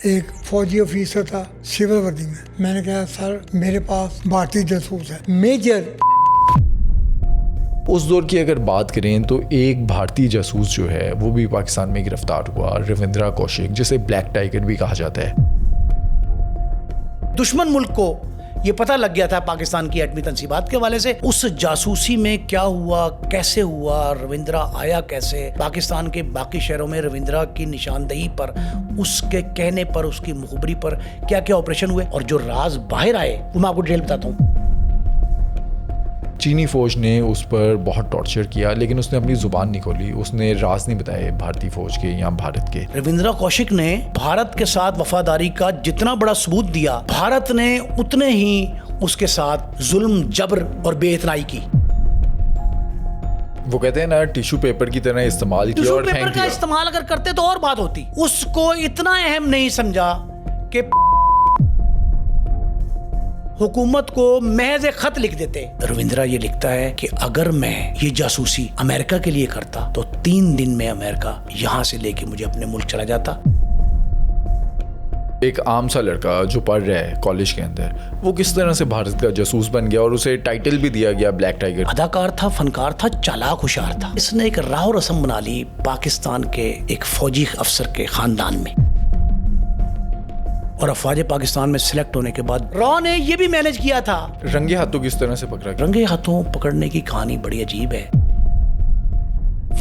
ایک فوجی آفیسر تھا سول وردی میں نے کہا سر میرے پاس بھارتی جاسوس ہے میجر. اس دور کی اگر بات کریں تو ایک بھارتی جاسوس جو ہے وہ بھی پاکستان میں گرفتار ہوا، رویندرا کوشک، جسے بلیک ٹائیگر بھی کہا جاتا ہے. دشمن ملک کو یہ پتہ لگ گیا تھا پاکستان کی ایٹمی تنصیبات کے حوالے سے. اس جاسوسی میں کیا ہوا، کیسے ہوا، رویندرا آیا کیسے، پاکستان کے باقی شہروں میں رویندرا کی نشاندہی پر، اس کے کہنے پر، اس کی مخبری پر کیا کیا آپریشن ہوئے اور جو راز باہر آئے وہ میں آپ کو ڈیٹیل بتاتا ہوں. چینی فوج نے اس پر بہت ٹارچر کیا لیکن اس نے اپنی زبان نہیں کھولی، اس نے راز نہیں بتائے بھارتی فوج کے یا بھارت کے. رویندرا کوشک نے بھارت کے ساتھ وفاداری کا جتنا بڑا ثبوت دیا، بھارت نے اتنے ہی اس کے ساتھ ظلم، جبر اور بے اتنائی کی. وہ کہتے ہیں نا ٹیشو پیپر کی طرح استعمال کیا اور ٹیشو پیپر کا استعمال اگر کرتے تو اور بات ہوتی. اس کو اتنا اہم نہیں سمجھا کہ حکومت کو محض ایک خط لکھ دیتے. رویندرا یہ لکھتا ہے کہ اگر میں یہ جاسوسی امریکہ کے لیے کرتا تو 3 دن میں امریکہ یہاں سے لے کے مجھے اپنے ملک چلا جاتا. ایک عام سا لڑکا جو پڑھ رہا ہے کالج کے اندر، وہ کس طرح سے بھارت کا جاسوس بن گیا اور اسے ٹائٹل بھی دیا گیا بلیک ٹائیگر. اداکار تھا، فنکار تھا، چالاک ہوشیار تھا. اس نے ایک راہ و رسم بنا لی پاکستان کے ایک فوجی افسر کے خاندان میں، اور افواج پاکستان میں سلیکٹ ہونے کے بعد را نے یہ بھی مینج کیا تھا. رنگے ہاتھوں کس طرح سے پکڑا گیا؟ رنگے ہاتھوں پکڑنے کی کہانی بڑی عجیب ہے.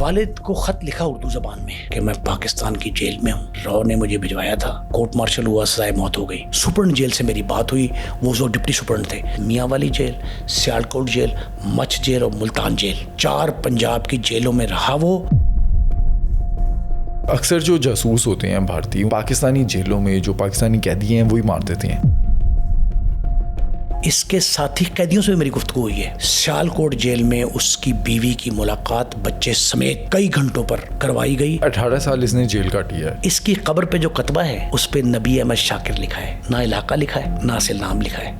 والد کو خط لکھا اردو زبان میں کہ میں پاکستان کی جیل میں ہوں، را نے مجھے بھجوایا تھا. کورٹ مارشل ہوا، سزائے موت ہو گئی. سپرنٹ جیل سے میری بات ہوئی، وہ ڈپٹی سپرنٹ تھے. میاں والی جیل، سیالکوٹ جیل، مچھ جیل اور ملتان جیل، 4 پنجاب کی جیلوں میں رہا وہ. اکثر جو جاسوس ہوتے ہیں بھارتی، پاکستانی جیلوں میں جو پاکستانی قیدی ہیں وہی مار دیتے ہیں. اس کے ساتھی قیدیوں سے بھی میری گفتگو ہوئی ہے. سیالکوٹ جیل میں اس کی بیوی کی ملاقات بچے سمیت کئی گھنٹوں پر کروائی گئی. 18 سال اس نے جیل کاٹی ہے. اس کی قبر پہ جو کتبہ ہے اس پہ نبی احمد شاکر لکھا ہے، نہ علاقہ لکھا ہے، نہ اصل نام لکھا ہے.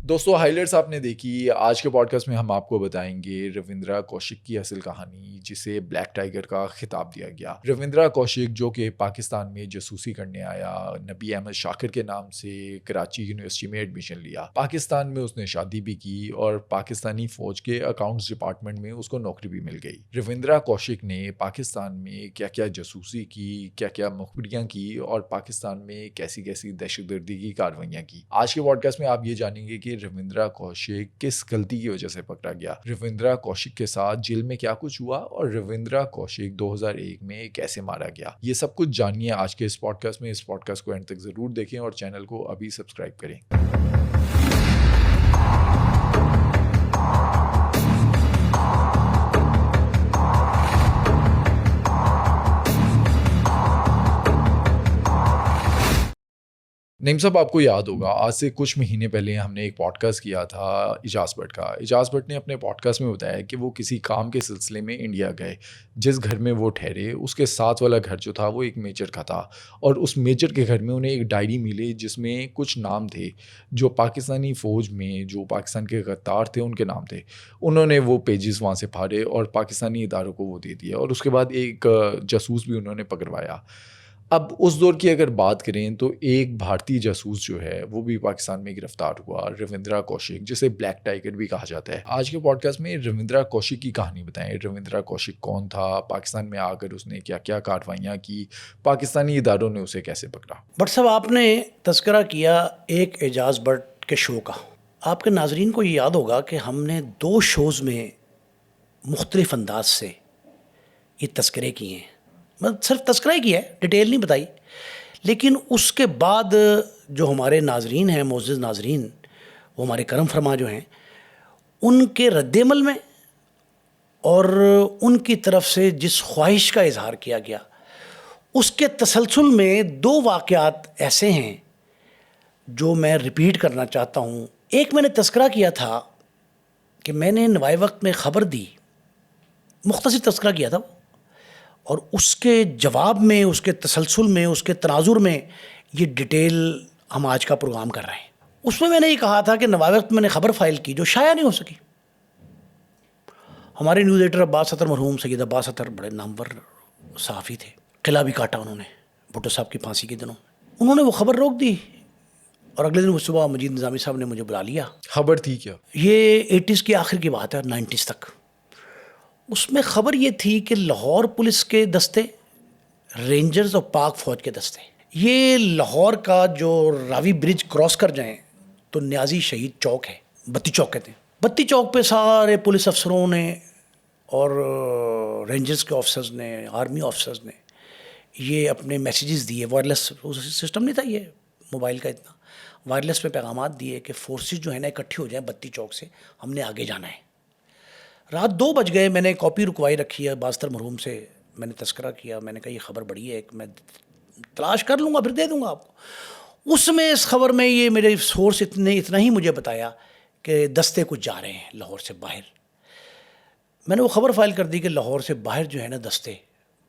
دوستو ہائلائٹس آپ نے دیکھی. آج کے پوڈ کاسٹ میں ہم آپ کو بتائیں گے رویندرا کوشک کی اصل کہانی، جسے بلیک ٹائیگر کا خطاب دیا گیا. رویندرا کوشک جو کہ پاکستان میں جاسوسی کرنے آیا، نبی احمد شاکر کے نام سے کراچی یونیورسٹی میں ایڈمیشن لیا. پاکستان میں اس نے شادی بھی کی اور پاکستانی فوج کے اکاؤنٹس ڈپارٹمنٹ میں اس کو نوکری بھی مل گئی. رویندرا کوشک نے پاکستان میں کیا کیا جاسوسی کی، کیا کیا مخبریاں کی اور پاکستان میں کیسی کیسی دہشت گردی کی کارروائیاں کی. آج کے پوڈ کاسٹ میں آپ یہ جانیں گے کہ رویندرا کوشک کس غلطی کی وجہ سے پکڑا گیا، رویندرا کوشک کے ساتھ جیل میں کیا کچھ ہوا اور رویندرا کوشک 2001 میں کیسے مارا گیا. یہ سب کچھ جانیے آج کے اس پوڈ کاسٹ میں. اس پوڈ کاسٹ کو اینڈ تک ضرور دیکھیں اور چینل کو ابھی سبسکرائب کریں. نعیم صاحب، آپ کو یاد ہوگا آج سے کچھ مہینے پہلے ہم نے ایک پوڈ کاسٹ کیا تھا اجاز بٹ کا. اجاز بٹ نے اپنے پوڈ کاسٹ میں بتایا کہ وہ کسی کام کے سلسلے میں انڈیا گئے. جس گھر میں وہ ٹھہرے اس کے ساتھ والا گھر جو تھا وہ ایک میجر کا تھا، اور اس میجر کے گھر میں انہیں ایک ڈائری ملی جس میں کچھ نام تھے جو پاکستانی فوج میں جو پاکستان کے غدار تھے ان کے نام تھے. انہوں نے وہ پیجز وہاں سے پھاڑے اور پاکستانی اداروں کو وہ دے دیا، اور اس کے بعد ایک جاسوس بھی انہوں نے پکڑوایا. اب اس دور کی اگر بات کریں تو ایک بھارتی جاسوس جو ہے وہ بھی پاکستان میں گرفتار ہوا، رویندرا کوشک، جسے بلیک ٹائیگر بھی کہا جاتا ہے. آج کے پوڈ کاسٹ میں رویندرا کوشک کی کہانی بتائیں. رویندرا کوشک کون تھا، پاکستان میں آ کر اس نے کیا کیا کارروائیاں کی، پاکستانی اداروں نے اسے کیسے پکڑا. بٹ صاحب آپ نے تذکرہ کیا ایک اعجاز بٹ کے شو کا. آپ کے ناظرین کو یہ یاد ہوگا کہ ہم نے 2 شوز میں مختلف انداز سے یہ تذکرے کیے ہیں. مطلب صرف تذکرہ ہی کیا ہے، ڈیٹیل نہیں بتائی. لیکن اس کے بعد جو ہمارے ناظرین ہیں، معزز ناظرین، وہ ہمارے کرم فرما جو ہیں، ان کے رد عمل میں اور ان کی طرف سے جس خواہش کا اظہار کیا گیا اس کے تسلسل میں 2 واقعات ایسے ہیں جو میں ریپیٹ کرنا چاہتا ہوں. ایک میں نے تذکرہ کیا تھا کہ میں نے نوائے وقت میں خبر دی، مختصر تذکرہ کیا تھا، اور اس کے جواب میں، اس کے تسلسل میں، اس کے تناظر میں یہ ڈیٹیل ہم آج کا پروگرام کر رہے ہیں. اس میں نے یہ کہا تھا کہ نوائے وقت میں نے خبر فائل کی جو شائع نہیں ہو سکی. ہمارے نیوز ایڈیٹر عباس اطہر، مرحوم سید عباس اطہر، بڑے نامور صحافی تھے. قلعہ بھی کاٹا انہوں نے، بھٹو صاحب کی پھانسی کے دنوں انہوں نے وہ خبر روک دی اور اگلے دن صبح مجید نظامی صاحب نے مجھے بلا لیا. خبر تھی کیا؟ یہ 80s کے آخر کی بات ہے اور 90s تک. اس میں خبر یہ تھی کہ لاہور پولیس کے دستے، رینجرز اور پاک فوج کے دستے، یہ لاہور کا جو راوی برج کراس کر جائیں تو نیازی شہید چوک ہے، بتی چوک کہتے ہیں. بتی چوک پہ سارے پولیس افسروں نے اور رینجرز کے آفیسرز نے، آرمی آفیسرز نے یہ اپنے میسیجز دیے. وائرلیس سسٹم نہیں تھا یہ موبائل کا اتنا، وائرلیس پہ پیغامات دیے کہ فورسز جو ہیں نا اکٹھی ہو جائیں بتی چوک سے، ہم نے آگے جانا ہے. رات 2 بج گئے. میں نے کاپی رکوائی رکھی ہے باستر مرحوم سے. میں نے تذکرہ کیا، میں نے کہا یہ خبر بڑی ہے، میں تلاش کر لوں گا پھر دے دوں گا آپ کو. اس میں اس خبر میں یہ میرے سورس اتنا ہی مجھے بتایا کہ دستے کچھ جا رہے ہیں لاہور سے باہر. میں نے وہ خبر فائل کر دی کہ لاہور سے باہر جو ہے نا دستے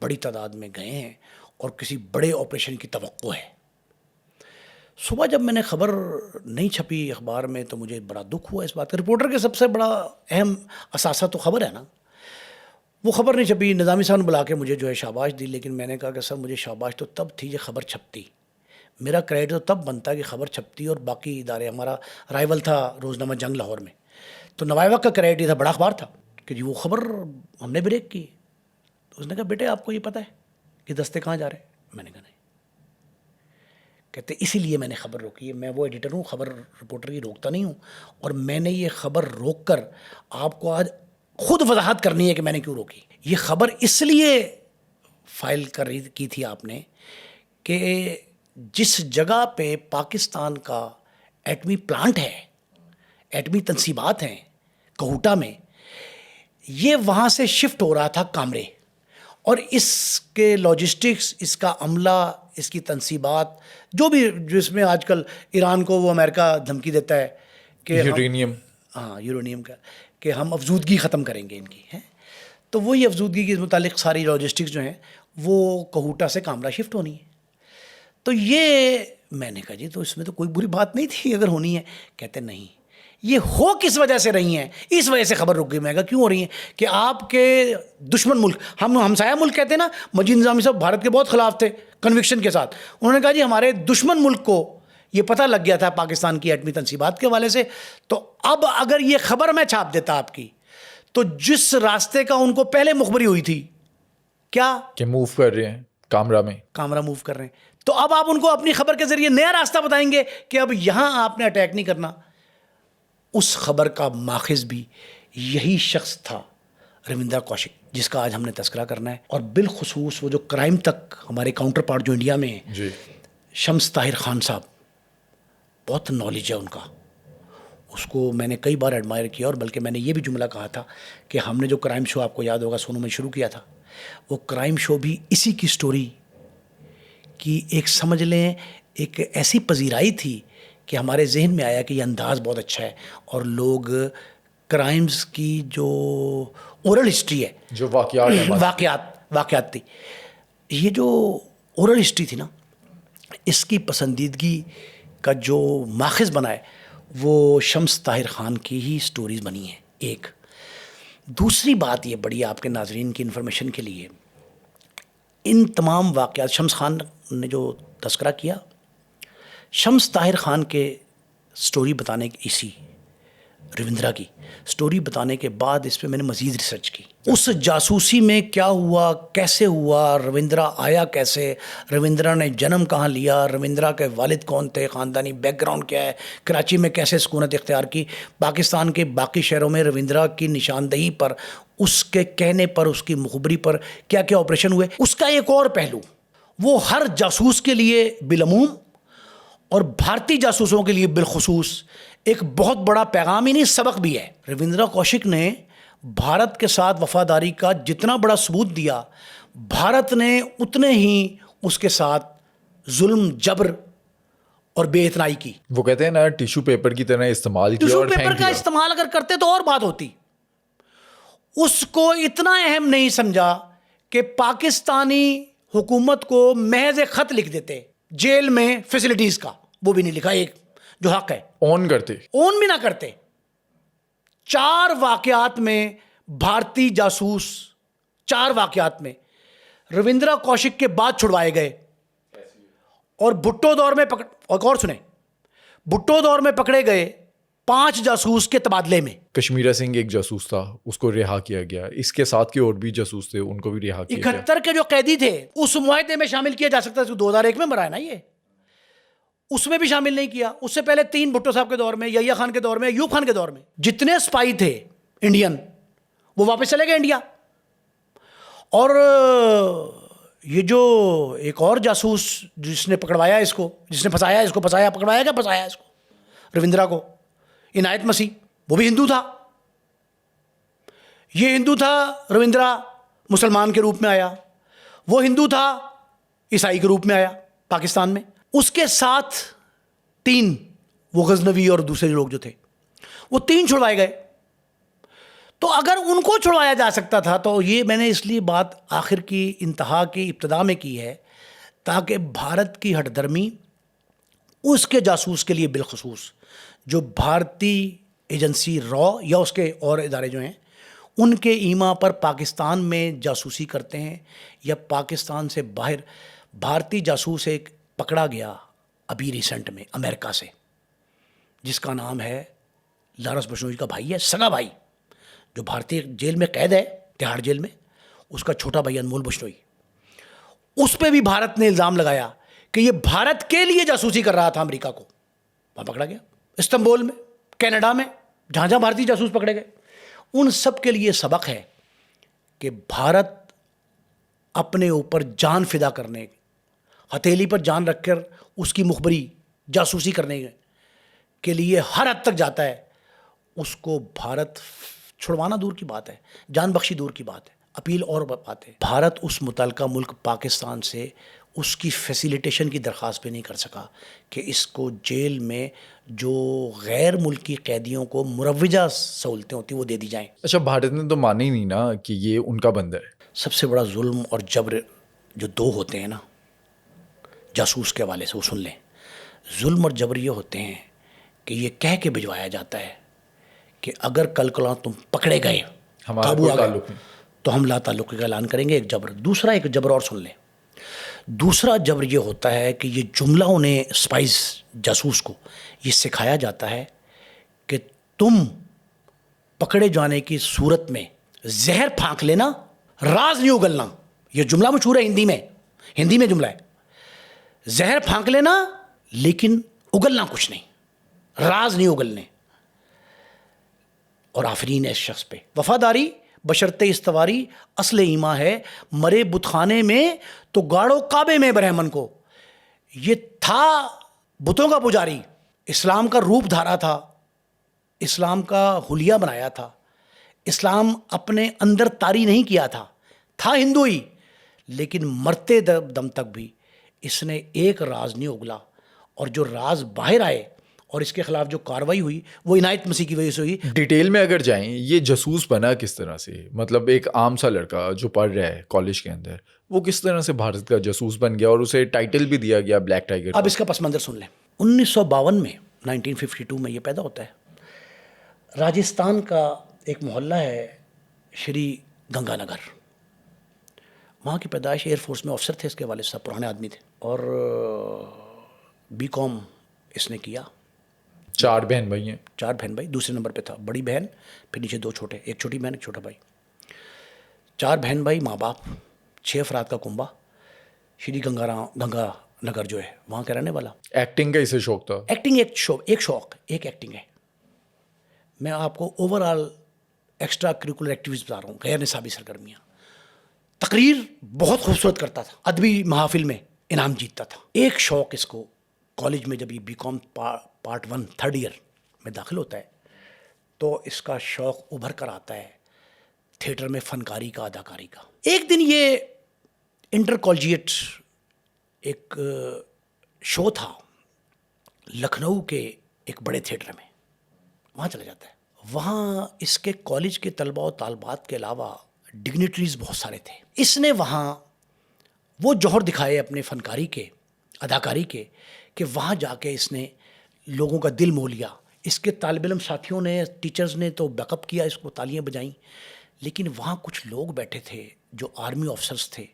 بڑی تعداد میں گئے ہیں اور کسی بڑے آپریشن کی توقع ہے. صبح جب میں نے خبر نہیں چھپی اخبار میں تو مجھے بڑا دکھ ہوا اس بات کا. رپورٹر کے سب سے بڑا اہم اثاثہ تو خبر ہے نا. وہ خبر نہیں چھپی. نظامی صاحب نے بلا کے مجھے جو ہے شاباش دی، لیکن میں نے کہا کہ سر مجھے شاباش تو تب تھی یہ خبر چھپتی، میرا کریڈٹ تو تب بنتا کہ خبر چھپتی اور باقی ادارے. ہمارا رائیول تھا روزنامہ جنگ لاہور میں، تو نوائے وقت کا کریڈٹ یہ تھا، بڑا اخبار تھا کہ جی وہ خبر ہم نے بریک کی. تو اس نے کہا بیٹے آپ کو یہ پتہ ہے کہ دستے کہاں جا رہے ہیں؟ میں نے کہا نہیں. کہتے اسی لیے میں نے خبر روکی ہے. میں وہ ایڈیٹر ہوں، خبر رپورٹر کی روکتا نہیں ہوں، اور میں نے یہ خبر روک کر آپ کو آج خود وضاحت کرنی ہے کہ میں نے کیوں روکی. یہ خبر اس لیے فائل کی تھی آپ نے کہ جس جگہ پہ پاکستان کا ایٹمی پلانٹ ہے، ایٹمی تنصیبات ہیں کہوٹہ میں، یہ وہاں سے شفٹ ہو رہا تھا کامرے، اور اس کے لاجسٹکس، اس کا عملہ، اس کی تنصیبات، جو بھی جس میں آج کل ایران کو وہ امریکہ دھمکی دیتا ہے کہ یورینیم، ہاں یورینیم کا، کہ ہم افزودگی ختم کریں گے ان کی ہے. تو وہی افزودگی کے متعلق ساری لاجسٹکس جو ہیں وہ کہوٹہ سے کامرا شفٹ ہونی ہے. تو یہ میں نے کہا جی تو اس میں تو کوئی بری بات نہیں تھی اگر ہونی ہے. کہتے نہیں، یہ ہو کس وجہ سے رہی ہیں، اس وجہ سے خبر رک گئی. میں کہا کیوں ہو رہی ہیں؟ کہ آپ کے دشمن ملک، ہم ہمسایہ ملک کہتے ہیں نا، مجید نظامی صاحب بھارت کے بہت خلاف تھے کنوکشن کے ساتھ. انہوں نے کہا جی ہمارے دشمن ملک کو یہ پتہ لگ گیا تھا پاکستان کی ایٹمی تنصیبات کے حوالے سے، تو اب اگر یہ خبر میں چھاپ دیتا آپ کی، تو جس راستے کا ان کو پہلے مخبری ہوئی تھی کیا کہ موو کر رہے ہیں کامرا میں، کامرا موو کر رہے ہیں، تو اب آپ ان کو اپنی خبر کے ذریعے نیا راستہ بتائیں گے کہ اب یہاں آپ نے اٹیک نہیں کرنا. اس خبر کا ماخذ بھی یہی شخص تھا، رویندرا کوشک، جس کا آج ہم نے تذکرہ کرنا ہے. اور بالخصوص وہ جو کرائم تک ہمارے کاؤنٹر پارٹ جو انڈیا میں ہیں، جی شمس طاہر خان صاحب، بہت نالج ہے ان کا. اس کو میں نے کئی بار ایڈمائر کیا، اور بلکہ میں نے یہ بھی جملہ کہا تھا کہ ہم نے جو کرائم شو آپ کو یاد ہوگا سونو میں شروع کیا تھا، وہ کرائم شو بھی اسی کی سٹوری کی ایک سمجھ لیں ایک ایسی پذیرائی تھی کہ ہمارے ذہن میں آیا کہ یہ انداز بہت اچھا ہے، اور لوگ کرائمز کی جو اورل ہسٹری ہے، جو واقعات تھی، یہ جو اورل ہسٹری تھی نا، اس کی پسندیدگی کا جو ماخذ بنا ہے وہ شمس طاہر خان کی ہی سٹوریز بنی ہیں. ایک دوسری بات یہ بڑی آپ کے ناظرین کی انفارمیشن کے لیے، ان تمام واقعات شمس خان نے جو تذکرہ کیا، شمس طاہر خان کے سٹوری بتانے کی، اسی رویندرا کی سٹوری بتانے کے بعد اس پہ میں نے مزید ریسرچ کی. اس جاسوسی میں کیا ہوا، کیسے ہوا، رویندرا آیا کیسے، رویندرا نے جنم کہاں لیا، رویندرا کے والد کون تھے، خاندانی بیک گراؤنڈ کیا ہے، کراچی میں کیسے سکونت اختیار کی، پاکستان کے باقی شہروں میں رویندرا کی نشاندہی پر، اس کے کہنے پر، اس کی مخبری پر کیا کیا آپریشن ہوئے. اس کا ایک اور پہلو، وہ ہر جاسوس کے لیے بالعموم اور بھارتی جاسوسوں کے لیے بالخصوص ایک بہت بڑا پیغام ہی نہیں، سبق بھی ہے. رویندرا کوشک نے بھارت کے ساتھ وفاداری کا جتنا بڑا ثبوت دیا، بھارت نے اتنے ہی اس کے ساتھ ظلم، جبر اور بے اتنائی کی. وہ کہتے ہیں نا ٹیشو پیپر کی طرح استعمال کیا. ٹیشو پیپر کا استعمال اگر کرتے تو اور بات ہوتی. اس کو اتنا اہم نہیں سمجھا کہ پاکستانی حکومت کو محض ایک خط لکھ دیتے جیل میں فیسلٹیز کا، وہ بھی نہیں لکھا، ایک جو حق ہے اون بھی نہ کرتے. 4 واقعات میں بھارتی جاسوس، 4 واقعات میں رویندرا کوشک کے بعد چھڑوائے گئے. اور بھٹو دور میں اور سنیں، بھٹو دور میں پکڑے گئے 5 جاسوس کے تبادلے میں. کشمیرہ سنگھ ایک جاسوس تھا، اس کو رہا کیا گیا. اس کے ساتھ کے اور بھی جاسوس تھے، ان کو بھی رہا کیا گیا. 71 کے جو قیدی تھے اس معاہدے میں شامل کیا جا سکتا تھا. 2001 میں مرا ہے نا یہ، اس میں بھی شامل نہیں کیا. اس سے پہلے 3 بھٹو صاحب کے دور میں، یحییٰ خان کے دور میں، ایوب خان کے دور میں جتنے سپائی تھے انڈین وہ واپس چلے گئے انڈیا. اور یہ جو ایک اور جاسوس جس نے پکڑوایا اس کو، جس نے پھنسایا اس کو، پکڑوایا کیا پھنسایا اس کو، روندرا کو، عنایت مسیح، وہ بھی ہندو تھا. یہ ہندو تھا، روندرا مسلمان کے روپ میں آیا. وہ ہندو تھا، عیسائی کے روپ میں آیا پاکستان میں. اس کے ساتھ 3 وہ غزنوی اور دوسرے لوگ جو تھے وہ 3 چھڑوائے گئے. تو اگر ان کو چھڑوایا جا سکتا تھا تو یہ میں نے اس لیے بات آخر کی انتہا کی ابتدا میں کی ہے تاکہ بھارت کی ہٹ درمی اس کے جاسوس کے لیے بالخصوص جو بھارتی ایجنسی را یا اس کے اور ادارے جو ہیں ان کے ایما پر پاکستان میں جاسوسی کرتے ہیں یا پاکستان سے باہر. بھارتی جاسوس ایک پکڑا گیا ابھی ریسنٹ میں امریکہ سے، جس کا نام ہے لارنس بشنوئی کا بھائی ہے، سگا بھائی، جو بھارتی جیل میں قید ہے تہاڑ جیل میں، اس کا چھوٹا بھائی انمول بشنوئی. اس پہ بھی بھارت نے الزام لگایا کہ یہ بھارت کے لیے جاسوسی کر رہا تھا امریکہ کو. وہاں پکڑا گیا، استنبول میں، کینیڈا میں، جہاں جہاں بھارتی جاسوس پکڑے گئے. ان سب کے لیے سبق ہے کہ بھارت اپنے اوپر جان فدا کرنے، ہتھیلی پر جان رکھ کر اس کی مخبری جاسوسی کرنے کے لیے ہر حد تک جاتا ہے. اس کو بھارت چھڑوانا دور کی بات ہے، جان بخشی دور کی بات ہے، اپیل اور بات ہے. بھارت اس متعلقہ ملک پاکستان سے اس کی فیسیلیٹیشن کی درخواست پہ نہیں کر سکا کہ اس کو جیل میں جو غیر ملکی قیدیوں کو مروجہ سہولتیں ہوتی ہیں وہ دے دی جائیں. اچھا، بھارت نے تو مانا ہی نہیں نا کہ یہ ان کا بندہ ہے. سب سے بڑا ظلم اور جبر جو 2 ہوتے ہیں نا جاسوس کے حوالے سے، وہ سن لیں. ظلم اور جبر یہ ہوتے ہیں کہ یہ کہہ کے بھجوایا جاتا ہے کہ اگر کل کلاں تم پکڑے گئے، ہمارا قابو کوئی آ گئے، تعلق نہیں. تو ہم لا تعلقی کا اعلان کریں گے. ایک جبر. دوسرا ایک جبر اور سن لیں. دوسرا جبر یہ ہوتا ہے کہ یہ جملہ انہیں اسپائز جاسوس کو یہ سکھایا جاتا ہے کہ تم پکڑے جانے کی صورت میں زہر پھانک لینا، راز نہیں اگلنا. یہ جملہ مشہور ہے ہندی میں جملہ ہے. زہر پھانک لینا لیکن اگلنا کچھ نہیں، راز نہیں اگلنے. اور آفرین ہے اس شخص پہ. وفاداری بشرط استواری اصل ایما ہے، مرے بتخانے میں تو گاڑو کعبے میں برہمن کو. یہ تھا بتوں کا پجاری، اسلام کا روپ دھارا تھا، اسلام کا حلیہ بنایا تھا، اسلام اپنے اندر طاری نہیں کیا تھا ہندو ہی، لیکن مرتے دم تک بھی اس نے ایک راز نہیں اگلا. اور جو راز باہر آئے اور اس کے خلاف جو کاروائی ہوئی وہ عنایت مسیح کی وجہ سے ہوئی. ڈیٹیل میں اگر جائیں، یہ جاسوس بنا کس طرح سے؟ مطلب ایک عام سا لڑکا جو پڑھ رہا ہے کالج کے اندر، وہ کس طرح سے بھارت کا جاسوس بن گیا اور اسے ٹائٹل بھی دیا گیا بلیک ٹائیگر؟ اب اس کا پس منظر سن لیں. 1952 میں 1952 میں یہ پیدا ہوتا ہے. راجستھان کا ایک محلہ ہے شری گنگا نگر، وہاں کی پیدائش. ایئر فورس میں آفسر تھے اس کے والد صاحب، پرانے آدمی تھے، اور BCom اس نے کیا. 4 بہن بھائی ہیں. 4 بہن بھائی، دوسرے نمبر پہ تھا بڑی بہن، پھر نیچے 2 چھوٹے، ایک چھوٹی بہن ایک چھوٹا بھائی. 4 بہن بھائی، ماں باپ، 6 افراد کا کنبہ. شری گنگا نگر جو ہے وہاں کا رہنے والا. ایکٹنگ کا اسے شوق تھا. ایکٹنگ ایک شوق ایکٹنگ ہے. میں آپ کو over all extra curricular activities بتا رہا ہوں، غیر نصابی سرگرمیاں. تقریر بہت خوبصورت کرتا تھا، ادبی محافل میں انعام جیتتا تھا. ایک شوق اس کو کالج میں جب یہ BCom پارٹ 1 3rd ایئر میں داخل ہوتا ہے تو اس کا شوق ابھر کر آتا ہے تھیٹر میں فنکاری کا، اداکاری کا. ایک دن یہ انٹر کالجیٹ ایک شو تھا لکھنؤ کے ایک بڑے تھیٹر میں، وہاں چلا جاتا ہے. وہاں اس کے کالج کے طلباء و طالبات کے علاوہ ڈگنیٹریز بہت سارے تھے. اس نے وہاں وہ جوہر دکھائے اپنے فنکاری کے، اداکاری کے، کہ وہاں جا کے اس نے لوگوں کا دل مو لیا. اس کے طالب علم ساتھیوں نے، ٹیچرز نے تو بیک اپ کیا، اس کو تالیاں بجائیں. لیکن وہاں کچھ لوگ بیٹھے تھے جو آرمی آفسرز تھے،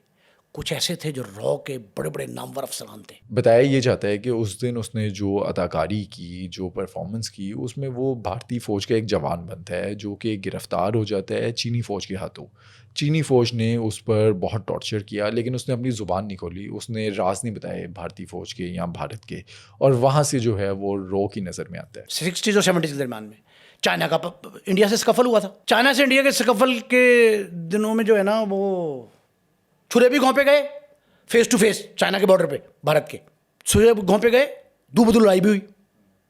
کچھ ایسے تھے جو را کے بڑے بڑے نامور افسران تھے. بتایا یہ جاتا ہے کہ اس دن اس نے جو اداکاری کی, جو پرفارمنس کی, اس میں وہ بھارتی فوج کا ایک جوان بنتا ہے جو کہ گرفتار ہو جاتا ہے چینی فوج کے ہاتھوں. چینی فوج نے اس پر بہت ٹارچر کیا, لیکن اس نے اپنی زبان نہیں کھولی, اس نے راز نہیں بتائے بھارتی فوج کے یا بھارت کے, اور وہاں سے جو ہے وہ رو کی نظر میں آتا ہے. 60s اور 70s کے درمیان میں چائنا کا انڈیا سے سکفل ہوا تھا. چائنا سے انڈیا کے سکفل کے دنوں میں جو ہے نا وہ چھرے بھی گھونپے گئے فیس ٹو فیس چائنا کے بارڈر پہ, بھارت کے چھرے گھونپے گئے, دو بدل لڑائی بھی ہوئی,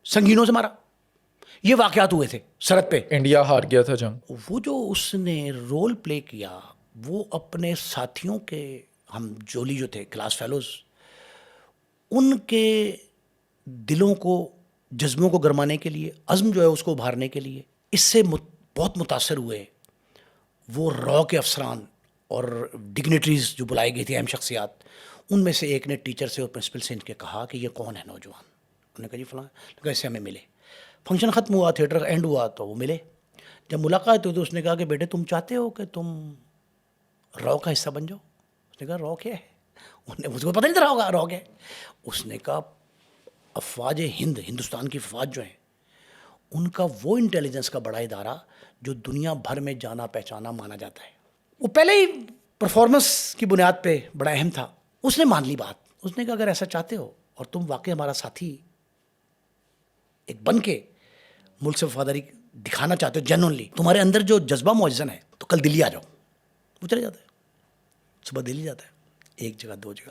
سنگینوں سے مارا. یہ واقعات ہوئے تھے سرحد پہ. انڈیا ہار گیا تھا جنگ. وہ جو اس نے رول پلے کیا وہ اپنے ساتھیوں کے, ہم جولی جو تھے کلاس فیلوز, ان کے دلوں کو جذبوں کو گرمانے کے لیے, عزم جو ہے اس کو ابھارنے کے لیے اس سے بہت متاثر ہوئے. وہ را کے افسران اور ڈگنیٹریز جو بلائی گئی تھی اہم شخصیات, ان میں سے ایک نے ٹیچر سے اور پرنسپل سے ان کے کہا کہ یہ کون ہے نوجوان. انہوں نے کہا جی فلاں. کہا اس سے ہمیں ملے. فنکشن ختم ہوا, تھیٹر اینڈ ہوا تو وہ ملے. جب ملاقات ہوئی تو اس نے کہا کہ بیٹے تم چاہتے ہو کہ تم را کا حصہ بن جاؤ؟ اس نے کہا را کیا ہے؟ مجھ کو پتہ نہیں تھا را کیا ہے. اس نے کہا افواج ہند, ہندوستان کی افواج جو ہیں, ان کا وہ انٹیلیجنس کا بڑا ادارہ جو دنیا بھر میں جانا پہچانا مانا جاتا ہے. وہ پہلے ہی پرفارمنس کی بنیاد پہ بڑا اہم تھا. اس نے مان لی بات. اس نے کہا اگر ایسا چاہتے ہو اور تم واقعی ہمارا ساتھی ایک بن کے ملک سے وفاداری دکھانا چاہتے ہو جنونلی, تمہارے اندر جو جذبہ موجزن ہے, تو کل دلی آ جاؤ. وہ چلے جاتا ہے, صبح دلی جاتا ہے, ایک جگہ دو جگہ.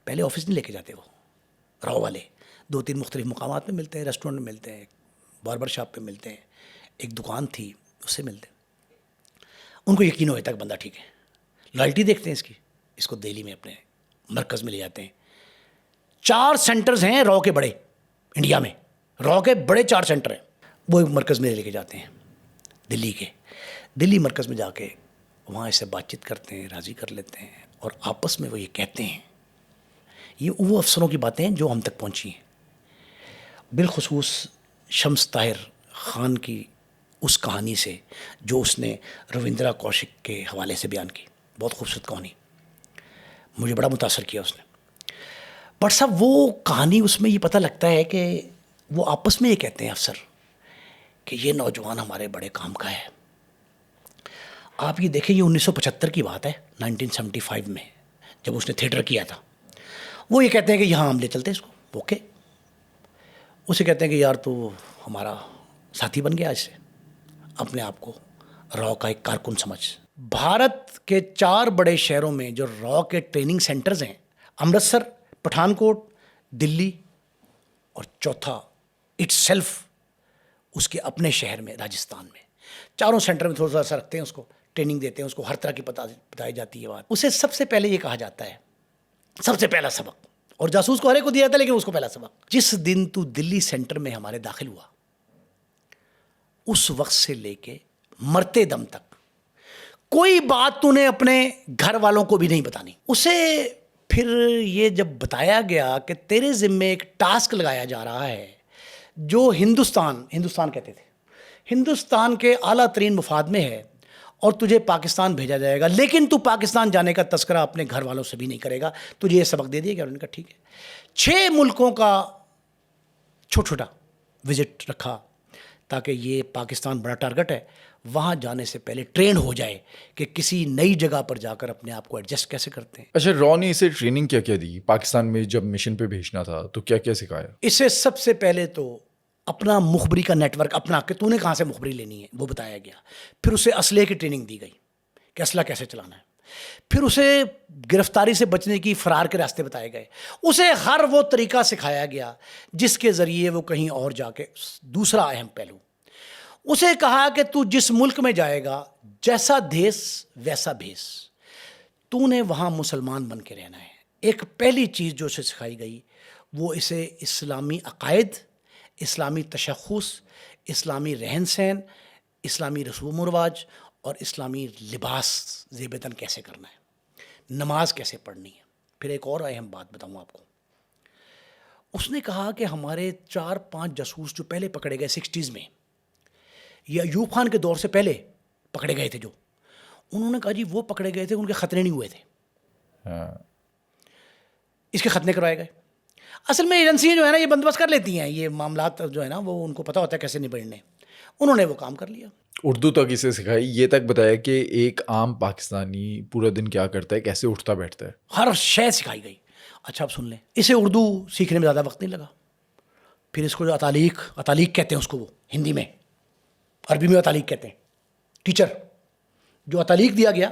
پہلے آفس نہیں لے کے جاتے, وہ راؤ والے 2-3 مختلف مقامات میں ملتے ہیں, ریسٹورینٹ میں ملتے ہیں, باربر شاپ پہ ملتے ہیں, ایک دکان تھی اس سے ملتے ہیں. ان کو یقین ہوتا ہے کہ بندہ ٹھیک ہے, لائلٹی دیکھتے ہیں اس کو دہلی میں اپنے مرکز میں لے جاتے ہیں. 4 سینٹرز ہیں را کے بڑے انڈیا میں, را کے بڑے 4 سینٹر ہیں. وہ ایک مرکز میں لے کے جاتے ہیں دلی کے. دلی مرکز میں جا کے وہاں اس سے بات چیت کرتے ہیں, راضی کر لیتے ہیں, اور آپس میں وہ یہ کہتے ہیں, یہ وہ افسروں کی باتیں ہیں جو ہم تک پہنچی ہیں. بالخصوص شمس طاہر خان کی اس کہانی سے جو اس نے رویندرا کوشک کے حوالے سے بیان کی. بہت خوبصورت کہانی, مجھے بڑا متاثر کیا اس نے. بٹ صاحب وہ کہانی, اس میں یہ پتہ لگتا ہے کہ وہ آپس میں یہ کہتے ہیں افسر کہ یہ نوجوان ہمارے بڑے کام کا ہے. آپ یہ دیکھیں, یہ 1975 کی بات ہے, 1975 میں جب اس نے تھیٹر کیا تھا. وہ یہ کہتے ہیں کہ یہاں ہم لے چلتے ہیں اس کو. اوکے. اسے کہتے ہیں کہ یار تو ہمارا ساتھی بن گیا, اس سے اپنے آپ کو را کا ایک کارکن سمجھ. بھارت کے 4 بڑے شہروں میں جو را کے ٹریننگ سینٹرز ہیں, امرتسر, پٹھان کوٹ, دلی, اور چوتھا اٹ سیلف اس کے اپنے شہر میں راجستھان میں. 4 سینٹر میں تھوڑا سا رکھتے ہیں اس کو, ٹریننگ دیتے ہیں اس کو, ہر طرح کی بتائی جاتی ہے بات. اسے سب سے پہلے یہ کہا جاتا ہے, سب سے پہلا سبق, اور جاسوس کو ہر ایک کو دیا جاتا ہے لیکن اس کو پہلا سبق, جس دن تو دلی سینٹر میں ہمارے داخل ہوا اس وقت سے لے کے مرتے دم تک کوئی بات تو نے اپنے گھر والوں کو بھی نہیں بتانی. اسے پھر یہ جب بتایا گیا کہ تیرے ذمے ایک ٹاسک لگایا جا رہا ہے جو ہندوستان کہتے تھے, ہندوستان کے اعلیٰ ترین مفاد میں ہے, اور تجھے پاکستان بھیجا جائے گا, لیکن تو پاکستان جانے کا تذکرہ اپنے گھر والوں سے بھی نہیں کرے گا, تجھے یہ سبق دے دیا گیا. انہوں نے کہا ٹھیک ہے. 6 ملکوں کا چھوٹا وزٹ رکھا تاکہ یہ پاکستان بڑا ٹارگٹ ہے, وہاں جانے سے پہلے ٹرین ہو جائے کہ کسی نئی جگہ پر جا کر اپنے آپ کو ایڈجسٹ کیسے کرتے ہیں. اچھا, را نے اسے ٹریننگ کیا کیا دی پاکستان میں جب مشن پہ بھیجنا تھا, تو کیا کیا سکھایا؟ اسے سب سے پہلے تو اپنا مخبری کا نیٹ ورک, اپنا کہ تو نے کہاں سے مخبری لینی ہے وہ بتایا گیا. پھر اسے اسلحے کی ٹریننگ دی گئی کہ اسلحہ کیسے چلانا ہے. پھر اسے گرفتاری سے بچنے کی, فرار کے راستے بتائے گئے. اسے ہر وہ طریقہ سکھایا گیا جس کے ذریعے وہ کہیں اور جا کے. دوسرا اہم پہلو, اسے کہا کہ تو جس ملک میں جائے گا جیسا دیس ویسا بھیس, تو نے وہاں مسلمان بن کے رہنا ہے. ایک پہلی چیز جو اسے سکھائی گئی وہ اسے اسلامی عقائد, اسلامی تشخص, اسلامی رہن سہن, اسلامی رسوم و رواج اور اسلامی لباس زیب تن کیسے کرنا ہے, نماز کیسے پڑھنی ہے. پھر ایک اور اہم بات بتاؤں آپ کو, اس نے کہا کہ ہمارے 4-5 جاسوس جو پہلے پکڑے گئے 60s میں, یہ ایوب خان کے دور سے پہلے پکڑے گئے تھے جو, انہوں نے کہا جی وہ پکڑے گئے تھے, ان کے خطرے نہیں ہوئے تھے. ہاں اس کے ختنے کروائے گئے. اصل میں ایجنسیاں جو ہے نا یہ بندوبست کر لیتی ہیں, یہ معاملات جو ہے نا وہ ان کو پتہ ہوتا ہے کیسے نبڑنے. انہوں نے وہ کام کر لیا. اردو تک اسے سکھائی, یہ تک بتایا کہ ایک عام پاکستانی پورا دن کیا کرتا ہے, کیسے اٹھتا بیٹھتا ہے. ہر شے سکھائی گئی. اچھا اب سن لیں, اسے اردو سیکھنے میں زیادہ وقت نہیں لگا. پھر اس کو جو اطالیق کہتے ہیں اس کو, وہ ہندی میں, عربی میں اطالیق کہتے ہیں, ٹیچر جو اطالیق دیا گیا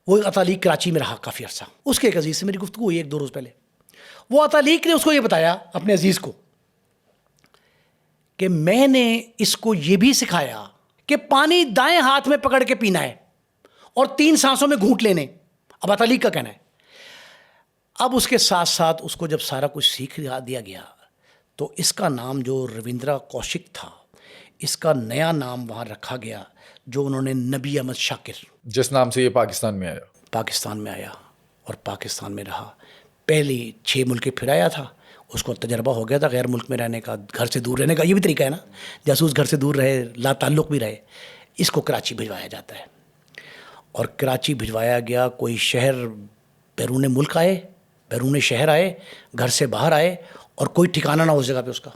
وہ اطالیق کراچی میں رہا کافی عرصہ. اس کے ایک عزیز سے میری گفتگو ہوئی 1-2 روز پہلے. وہ اطالیق نے اس کو یہ بتایا اپنے عزیز کو کہ میں نے اس کو یہ بھی سکھایا کہ پانی دائیں ہاتھ میں پکڑ کے پینا ہے اور 3 سانسوں میں گھونٹ لینے. اب اطالیق کا کہنا ہے. اب اس کے ساتھ ساتھ اس کو جب سارا کچھ سیکھ دیا گیا تو اس کا نام جو رویندرا کوشک تھا, اس کا نیا نام وہاں رکھا گیا جو انہوں نے نبی احمد شاکر, جس نام سے یہ پاکستان میں آیا. پاکستان میں آیا اور پاکستان میں رہا. پہلی 6 ملک پھر آیا تھا, اس کو تجربہ ہو گیا تھا غیر ملک میں رہنے کا, گھر سے دور رہنے کا. یہ بھی طریقہ ہے نا, جاسوس گھر سے دور رہے, لا تعلق بھی رہے. اس کو کراچی بھجوایا جاتا ہے اور کراچی بھجوایا گیا. کوئی شہر بیرون ملک آئے, بیرون شہر آئے, گھر سے باہر آئے اور کوئی ٹھکانہ نہ اس جگہ پہ اس کا.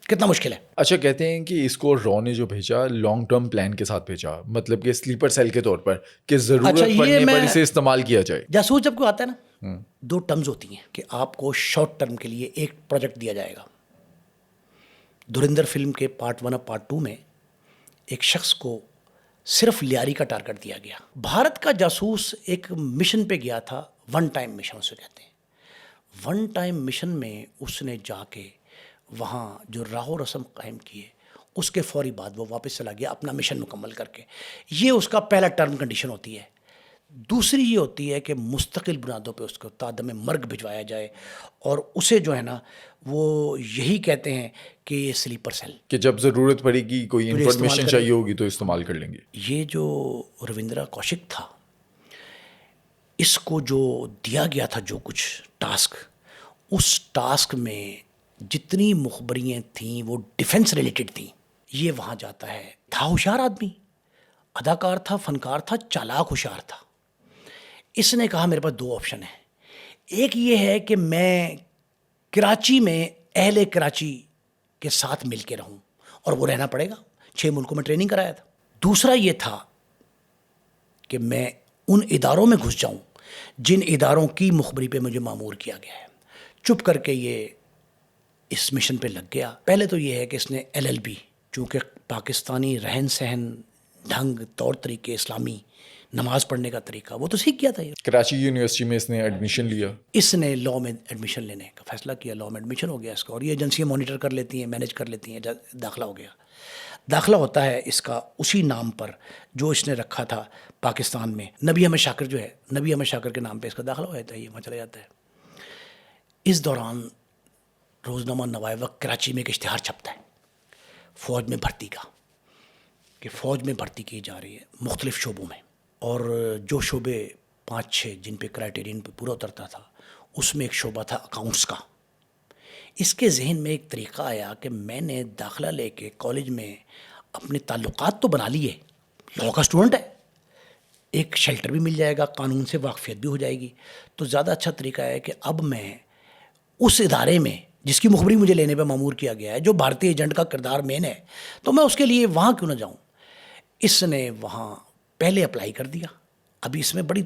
کتنا مشکل ہے. اچھا, کہتے ہیں کہ اس کو رو نے جو بھیجا لانگ ٹرم پلان کے ساتھ بھیجا, مطلب کہ سلیپر سیل کے طور پر, کہ ضرورت پڑنے پر اسے استعمال کیا جائے. جاسوس جب کوئی آتا ہے نا, 2 ٹرمز ہوتی ہیں کہ آپ کو شارٹ ٹرم کے لیے ایک پروجیکٹ دیا جائے گا. دھرندر فلم کے پارٹ 1 اور پارٹ 2 میں ایک شخص کو صرف لیاری کا ٹارگٹ دیا گیا. بھارت کا جاسوس ایک مشن پہ گیا تھا, ون ٹائم مشن اسے کہتے ہیں. ون ٹائم مشن میں اس نے جا کے وہاں جو راہ و رسم قائم کیے, اس کے فوری بعد وہ واپس چلا گیا اپنا مشن مکمل کر کے. یہ اس کا پہلا ٹرم کنڈیشن ہوتی ہے. دوسری یہ ہوتی ہے کہ مستقل بنیادوں پہ اس کو تعدم مرگ بھجوایا جائے, اور اسے جو ہے نا وہ یہی کہتے ہیں کہ یہ سلیپر سیل, کہ جب ضرورت پڑے گی, کوئی انفارمیشن چاہیے ہوگی تو استعمال کر لیں گے. یہ جو رویندرا کوشک تھا, اس کو جو دیا گیا تھا جو کچھ ٹاسک, اس ٹاسک میں جتنی مخبریاں تھیں وہ ڈیفنس ریلیٹڈ تھیں. یہ وہاں جاتا ہے, تھا ہوشیار آدمی, اداکار تھا, فنکار تھا, چالاک ہوشیار تھا. اس نے کہا میرے پاس 2 آپشن ہیں. ایک یہ ہے کہ میں کراچی میں اہل کراچی کے ساتھ مل کے رہوں, اور وہ رہنا پڑے گا, 6 ملکوں میں ٹریننگ کرایا تھا. دوسرا یہ تھا کہ میں ان اداروں میں گھس جاؤں جن اداروں کی مخبری پہ مجھے مامور کیا گیا ہے. چپ کر کے یہ اس مشن پہ لگ گیا. پہلے تو یہ ہے کہ اس نے LLB, چونکہ پاکستانی رہن سہن, ڈھنگ, طور طریقے, اسلامی نماز پڑھنے کا طریقہ وہ تو سیکھ گیا تھا. کراچی یونیورسٹی میں اس نے ایڈمیشن لیا. اس نے لاء میں ایڈمیشن لینے کا فیصلہ کیا, لاء میں ایڈمیشن ہو گیا اس کا, اور یہ ایجنسیاں مانیٹر کر لیتی ہیں, مینیج کر لیتی ہیں. داخلہ ہو گیا. داخلہ ہوتا ہے اس کا اسی نام پر جو اس نے رکھا تھا پاکستان میں. نبی احمد شاکر جو ہے, نبی احمد شاکر کے نام پہ اس کا داخلہ ہو جاتا ہے, یہ وہاں چلا جاتا ہے. اس دوران روزنامہ نوائے وقت کراچی میں ایک اشتہار چھپتا ہے فوج میں بھرتی کا, کہ فوج میں بھرتی کی جا رہی ہے مختلف شعبوں میں, اور جو شعبے 5-6 جن پہ کرائٹیرین پہ پورا اترتا تھا, اس میں ایک شعبہ تھا اکاؤنٹس کا. اس کے ذہن میں ایک طریقہ آیا کہ میں نے داخلہ لے کے کالج میں اپنے تعلقات تو بنا لیے, لاء کا اسٹوڈنٹ ہے, ایک شیلٹر بھی مل جائے گا, قانون سے واقفیت بھی ہو جائے گی, تو زیادہ اچھا طریقہ ہے کہ اب میں اس ادارے میں جس کی مخبری مجھے لینے پہ مامور کیا گیا ہے, جو بھارتی ایجنٹ کا کردار مین ہے, تو میں اس کے لیے وہاں کیوں نہ جاؤں. اس نے وہاں پہلے اپلائی کر دیا. ابھی اس میں بڑی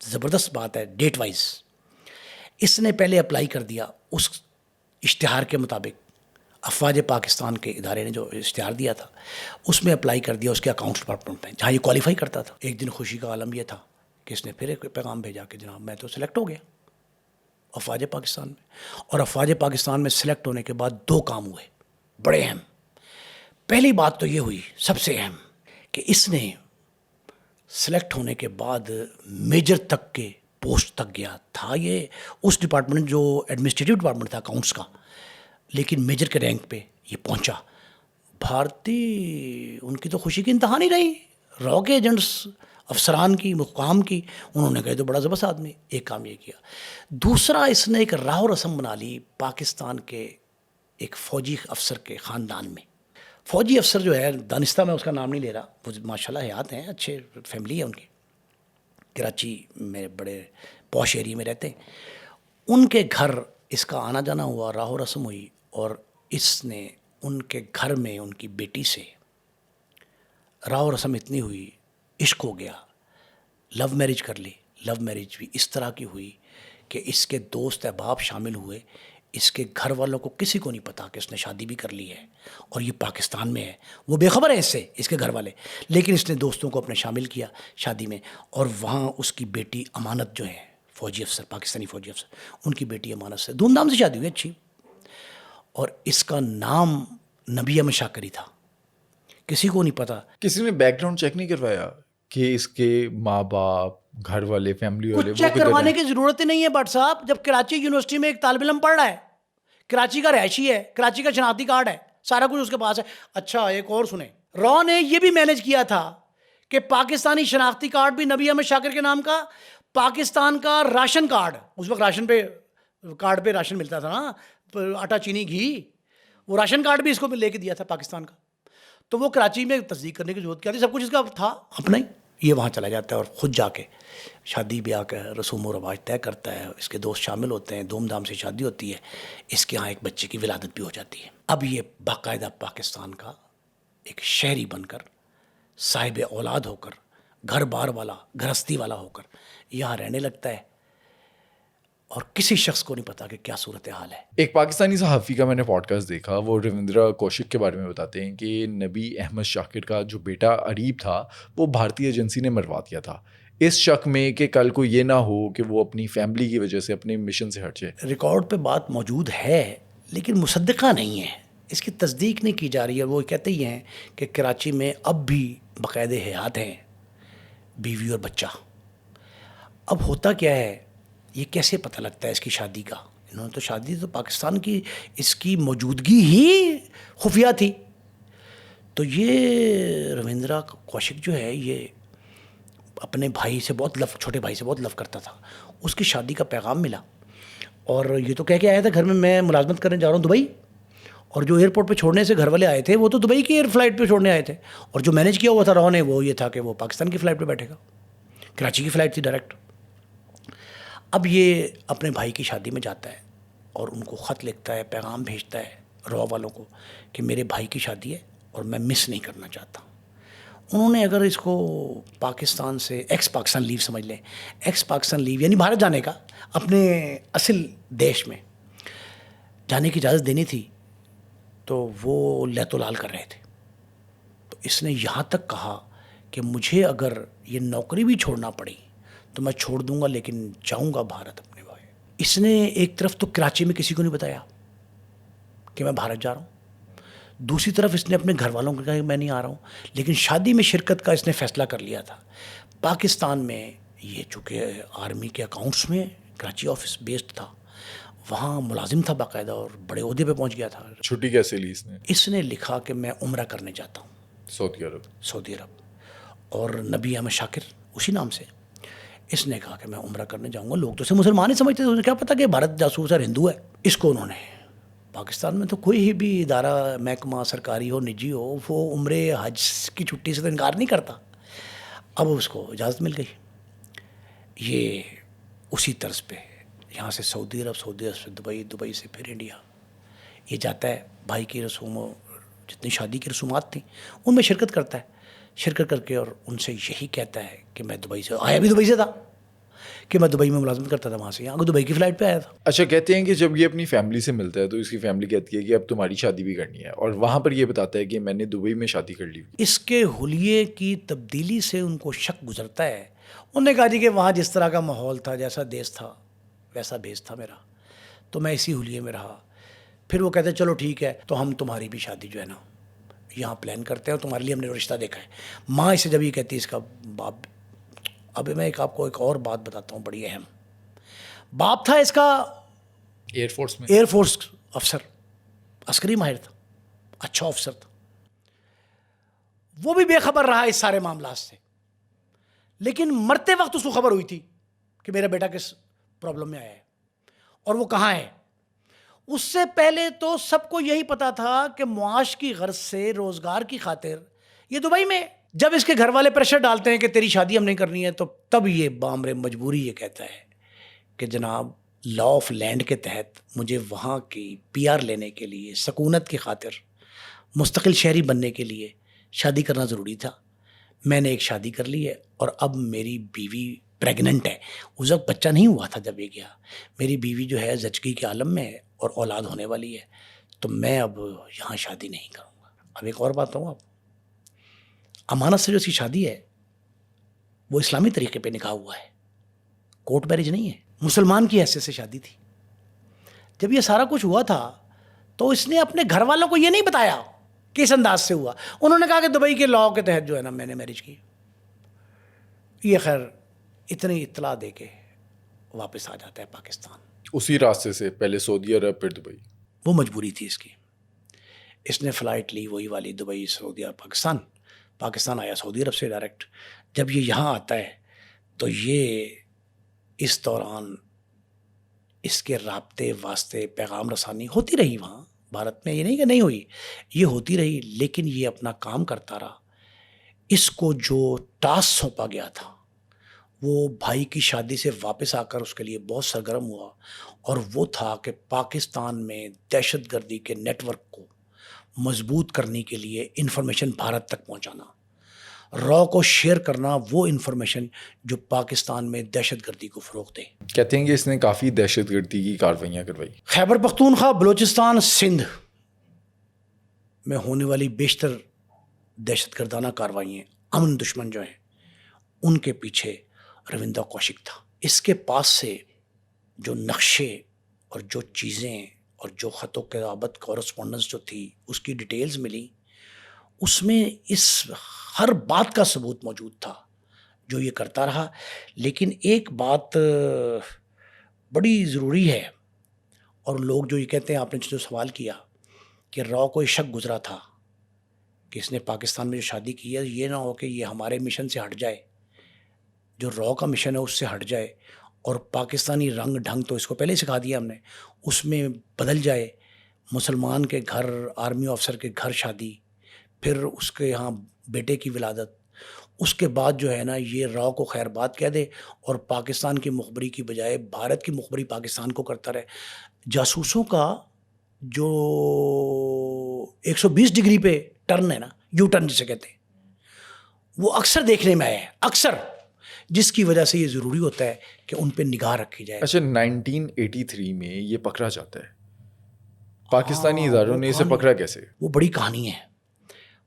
زبردست بات ہے ڈیٹ وائز. اس نے پہلے اپلائی کر دیا اس اشتہار کے مطابق, افواج پاکستان کے ادارے نے جو اشتہار دیا تھا اس میں اپلائی کر دیا اس کے اکاؤنٹس ڈپارٹمنٹ میں, جہاں یہ کوالیفائی کرتا تھا. ایک دن خوشی کا عالم یہ تھا کہ اس نے پھر ایک پیغام بھیجا کہ جناب میں تو سلیکٹ ہو گیا افواج پاکستان میں. اور افواج پاکستان میں سلیکٹ ہونے کے بعد 2 کام ہوئے بڑے اہم. پہلی بات تو یہ ہوئی سب سے اہم کہ اس نے سلیکٹ ہونے کے بعد میجر تک کے پوسٹ تک گیا تھا. یہ اس ڈپارٹمنٹ جو ایڈمنسٹریٹو ڈپارٹمنٹ تھا اکاؤنٹس کا, لیکن میجر کے رینک پہ یہ پہنچا. بھارتی ان کی تو خوشی کی انتہا نہیں رہی, را کے ایجنٹس افسران کی, مقام کی, انہوں نے کہا تو بڑا زبردست آدمی. ایک کام یہ کیا. دوسرا اس نے ایک راہ و رسم بنا لی پاکستان کے ایک فوجی افسر کے خاندان میں. فوجی افسر جو ہے, دانستہ میں اس کا نام نہیں لے رہا, وہ ماشاء اللہ حیات ہیں, اچھے فیملی ہے ان کی, کراچی میں بڑے پوش ایریے میں رہتے ہیں. ان کے گھر اس کا آنا جانا ہوا, راہ و رسم ہوئی, اور اس نے ان کے گھر میں ان کی بیٹی سے راہ و رسم اتنی ہوئی, عشق ہو گیا, لو میرج کر لی. لو میرج بھی اس طرح کی ہوئی کہ اس کے دوست احباب شامل ہوئے. اس کے گھر والوں کو کسی کو نہیں پتا کہ اس نے شادی بھی کر لی ہے, اور یہ پاکستان میں ہے. وہ بے خبر ہے اس سے, اس کے گھر والے, لیکن اس نے دوستوں کو اپنے شامل کیا شادی میں. اور وہاں اس کی بیٹی امانت جو ہے, فوجی افسر, پاکستانی فوجی افسر, ان کی بیٹی امانت سے دھوم دھام سے شادی ہوئی اچھی. اور اس کا نام نبی احمد شاکری تھا. کسی کو نہیں پتا. کسی نے بیک گراؤنڈ چیک نہیں کروایا کہ اس کے ماں باپ, گھر والے, فیملی والے کچھ چیک کروانے کی ضرورت ہی نہیں ہے بٹ صاحب. جب کراچی یونیورسٹی میں ایک طالب علم پڑھ رہا ہے, کراچی کا رہائشی ہے, کراچی کا شناختی کارڈ ہے, سارا کچھ اس کے پاس ہے. اچھا ایک اور سنیں, را نے یہ بھی مینج کیا تھا کہ پاکستانی شناختی کارڈ بھی نبی احمد شاکر کے نام کا, پاکستان کا راشن کارڈ, اس وقت راشن پہ کارڈ پہ راشن ملتا تھا نا, آٹا چینی گھی, وہ راشن کارڈ بھی اس کو لے کے دیا تھا پاکستان کا. تو وہ کراچی میں تصدیق کرنے کی ضرورت کیا تھی, سب کچھ اس کا تھا اپنا ہی. یہ وہاں چلا جاتا ہے اور خود جا کے شادی بیاہ کا رسوم و رواج طے کرتا ہے. اس کے دوست شامل ہوتے ہیں, دھوم دھام سے شادی ہوتی ہے. اس کے ہاں ایک بچے کی ولادت بھی ہو جاتی ہے. اب یہ باقاعدہ پاکستان کا ایک شہری بن کر, صاحب اولاد ہو کر, گھر بار والا, گھرستی والا ہو کر یہاں رہنے لگتا ہے, اور کسی شخص کو نہیں پتا کہ کیا صورتحال ہے. ایک پاکستانی صحافی کا میں نے پوڈ کاسٹ دیکھا, وہ رویندرا کوشک کے بارے میں بتاتے ہیں کہ نبی احمد شاکر کا جو بیٹا اریب تھا وہ بھارتی ایجنسی نے مروا دیا تھا, اس شک میں کہ کل کو یہ نہ ہو کہ وہ اپنی فیملی کی وجہ سے اپنے مشن سے ہٹ جائے. ریکارڈ پہ بات موجود ہے لیکن مصدقہ نہیں ہے, اس کی تصدیق نہیں کی جا رہی ہے. وہ کہتے ہی ہیں کہ کراچی میں اب بھی باقاعدہ حیات ہیں, بیوی اور بچہ. اب ہوتا کیا ہے, یہ کیسے پتہ لگتا ہے اس کی شادی کا؟ انہوں نے تو شادی تو پاکستان کی, اس کی موجودگی ہی خفیہ تھی. تو یہ رویندرا کوشک جو ہے یہ اپنے بھائی سے بہت چھوٹے بھائی سے بہت لو کرتا تھا. اس کی شادی کا پیغام ملا, اور یہ تو کہہ کے آیا تھا گھر میں ملازمت کرنے جا رہا ہوں دبئی. اور جو ایئرپورٹ پہ چھوڑنے سے گھر والے آئے تھے وہ تو دبئی کی ایئر فلائٹ پہ چھوڑنے آئے تھے, اور جو مینیج کیا ہوا تھا را نے وہ یہ تھا کہ وہ پاکستان کی فلائٹ پہ بیٹھے گا. کراچی کی فلائٹ تھی ڈائریکٹ. اب یہ اپنے بھائی کی شادی میں جاتا ہے اور ان کو خط لکھتا ہے, پیغام بھیجتا ہے را والوں کو کہ میرے بھائی کی شادی ہے اور میں مس نہیں کرنا چاہتا. انہوں نے اگر اس کو پاکستان سے ایکس پاکستان لیو سمجھ لیں, ایکس پاکستان لیو یعنی بھارت جانے کا, اپنے اصل دیش میں جانے کی اجازت دینی تھی, تو وہ لیت و لال کر رہے تھے. تو اس نے یہاں تک کہا کہ مجھے اگر یہ نوکری بھی چھوڑنا پڑی تو میں چھوڑ دوں گا, لیکن جاؤں گا بھارت اپنے بھائی. اس نے ایک طرف تو کراچی میں کسی کو نہیں بتایا کہ میں بھارت جا رہا ہوں, دوسری طرف اس نے اپنے گھر والوں کو کہا کہ میں نہیں آ رہا ہوں, لیکن شادی میں شرکت کا اس نے فیصلہ کر لیا تھا. پاکستان میں یہ چونکہ آرمی کے اکاؤنٹس میں کراچی آفس بیسڈ تھا, وہاں ملازم تھا باقاعدہ اور بڑے عہدے پہ پہنچ گیا تھا. چھٹی کیسے لی اس نے؟ اس نے لکھا کہ میں عمرہ کرنے جاتا ہوں سعودی عرب, اور نبی احمد شاکر اسی نام سے. اس نے کہا کہ میں عمرہ کرنے جاؤں گا. لوگ تو اسے مسلمان ہی سمجھتے تھے, انہیں کیا پتا کہ بھارت جاسوس اور ہندو ہے. اس کو انہوں نے, پاکستان میں تو کوئی بھی ادارہ محکمہ سرکاری ہو نجی ہو, وہ عمرے حج کی چھٹی سے تو انکار نہیں کرتا. اب اس کو اجازت مل گئی. یہ اسی طرز پہ یہاں سے سعودی عرب سے دبئی, دبئی سے پھر انڈیا یہ جاتا ہے. بھائی کی رسوموں, جتنی شادی کی رسومات تھیں ان میں شرکت کرتا ہے. شرکت کر کے اور ان سے یہی کہتا ہے کہ میں دبئی سے آیا, بھی دبئی سے تھا, کہ میں دبئی میں ملازمت کرتا تھا, وہاں سے یہاں کو دبئی کی فلائٹ پہ آیا تھا. اچھا, کہتے ہیں کہ جب یہ اپنی فیملی سے ملتا ہے تو اس کی فیملی کہتی ہے کہ اب تمہاری شادی بھی کرنی ہے, اور وہاں پر یہ بتاتا ہے کہ میں نے دبئی میں شادی کر لی. اس کے حلیے کی تبدیلی سے ان کو شک گزرتا ہے. انہوں نے کہا جی کہ وہاں جس طرح کا ماحول تھا, جیسا دیس تھا ویسا بیس تھا میرا, تو میں اسی حلیے میں رہا. پھر وہ کہتے ہیں چلو ٹھیک ہے, تو ہم تمہاری بھی شادی جو ہے نا یہاں پلان کرتے ہیں, اور تمہارے لیے ہم نے رشتہ دیکھا ہے. ماں اسے جب یہ کہتی ہے, اس کا باپ, اب میں آپ کو ایک اور بات بتاتا ہوں بڑی اہم. باپ تھا اس کا ایئر فورس افسر, عسکری ماہر تھا, اچھا افسر تھا. وہ بھی بے خبر رہا اس سارے معاملات سے, لیکن مرتے وقت اس کو خبر ہوئی تھی کہ میرا بیٹا کس پرابلم میں آیا ہے اور وہ کہاں ہے. اس سے پہلے تو سب کو یہی پتا تھا کہ معاش کی غرض سے, روزگار کی خاطر یہ دبئی میں. جب اس کے گھر والے پریشر ڈالتے ہیں کہ تیری شادی ہم نہیں کرنی ہے, تو تب یہ بامر مجبوری یہ کہتا ہے کہ جناب لا آف لینڈ کے تحت مجھے وہاں کی پی آر لینے کے لیے سکونت کی خاطر مستقل شہری بننے کے لیے شادی کرنا ضروری تھا. میں نے ایک شادی کر لی ہے اور اب میری بیوی پریگننٹ ہے. اس وقت بچہ نہیں ہوا تھا جب یہ گیا. میری بیوی جو ہے زچگی کے عالم میں ہے اور اولاد ہونے والی ہے. تو میں اب یہاں شادی نہیں کروں گا. اب ایک اور بات ہوں، اب امانت سے جو اس کی شادی ہے وہ اسلامی طریقے پہ نکاح ہوا ہے، کورٹ میرج نہیں ہے، مسلمان کی حیثیت سے شادی تھی. جب یہ سارا کچھ ہوا تھا تو اس نے اپنے گھر والوں کو یہ نہیں بتایا کہ اس انداز سے ہوا. انہوں نے کہا کہ دبئی کے لاء کے تحت جو ہے نا میں نے میرج کی. یہ خیر اتنی اطلاع دے کے واپس آ جاتا ہے پاکستان. اسی راستے سے پہلے سعودی عرب پھر دبئی. وہ مجبوری تھی اس کی. اس نے فلائٹ لی وہی والی دبئی سعودی عرب پاکستان آیا سعودی عرب سے ڈائریکٹ. جب یہ یہاں آتا ہے تو یہ اس دوران اس کے رابطے واسطے پیغام رسانی ہوتی رہی وہاں بھارت میں. یہ نہیں کہ نہیں ہوئی، یہ ہوتی رہی، لیکن یہ اپنا کام کرتا رہا. اس کو جو ٹاسک سونپا گیا تھا وہ بھائی کی شادی سے واپس آ کر اس کے لیے بہت سرگرم ہوا، اور وہ تھا کہ پاکستان میں دہشت گردی کے نیٹ ورک کو مضبوط کرنے کے لیے انفارمیشن بھارت تک پہنچانا، را کو شیئر کرنا، وہ انفارمیشن جو پاکستان میں دہشت گردی کو فروغ دے. کہتے ہیں کہ اس نے کافی دہشت گردی کی کارروائیاں کروائی. خیبر پختونخوا، بلوچستان، سندھ میں ہونے والی بیشتر دہشت گردانہ کارروائیاں امن دشمن جو ہیں ان کے پیچھے روندہ کوشک تھا. اس کے پاس سے جو نقشے اور جو چیزیں اور جو خط و کتابت کورسپونڈنس جو تھی اس کی ڈیٹیلز ملی، اس میں اس ہر بات کا ثبوت موجود تھا جو یہ کرتا رہا. لیکن ایک بات بڑی ضروری ہے، اور لوگ جو یہ کہتے ہیں، آپ نے جو سوال کیا کہ را کو یہ شک گزرا تھا کہ اس نے پاکستان میں جو شادی کی ہے یہ نہ ہو کہ یہ ہمارے مشن سے ہٹ جائے، جو را کا مشن ہے اس سے ہٹ جائے، اور پاکستانی رنگ ڈھنگ تو اس کو پہلے سکھا دیا ہم نے، اس میں بدل جائے. مسلمان کے گھر، آرمی آفسر کے گھر شادی، پھر اس کے یہاں بیٹے کی ولادت، اس کے بعد جو ہے نا یہ را کو خیر بات کہہ دے اور پاکستان کی مخبری کی بجائے بھارت کی مخبری پاکستان کو کرتا رہے. جاسوسوں کا جو 120 ڈگری پہ ٹرن ہے نا، یو ٹرن جسے کہتے ہیں، وہ اکثر دیکھنے میں آیا ہے، اکثر، جس کی وجہ سے یہ ضروری ہوتا ہے کہ ان پہ نگاہ رکھی جائے. اچھا، 1983 میں یہ پکڑا جاتا ہے، پاکستانی اداروں نے اسے پکڑا کیسے؟ وہ بڑی کہانی ہے.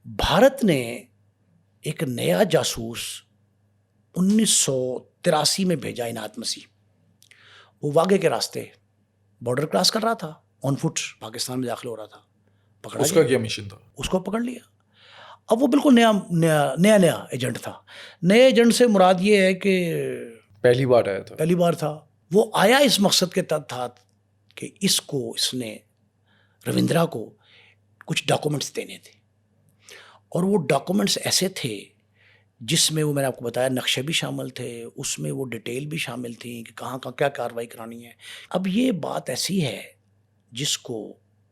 بھارت نے ایک نیا جاسوس 1983 میں بھیجا، عنایت مسیح. وہ واگے کے راستے بارڈر کراس کر رہا تھا، آن فٹ پاکستان میں داخل ہو رہا تھا. پکڑا اس کا کیا مشن تھا؟ اس کو پکڑ لیا. اب وہ بالکل نیا ایجنٹ تھا. نئے ایجنٹ سے مراد یہ ہے کہ پہلی بار آیا تھا. پہلی بار تھا. وہ آیا اس مقصد کے تحت تھا کہ اس نے روندرا کو کچھ ڈاکومنٹس دینے تھے، اور وہ ڈاکومنٹس ایسے تھے جس میں وہ میں نے آپ کو بتایا نقشے بھی شامل تھے، اس میں وہ ڈیٹیل بھی شامل تھیں کہ کہاں کیا کارروائی کرانی ہے. اب یہ بات ایسی ہے جس کو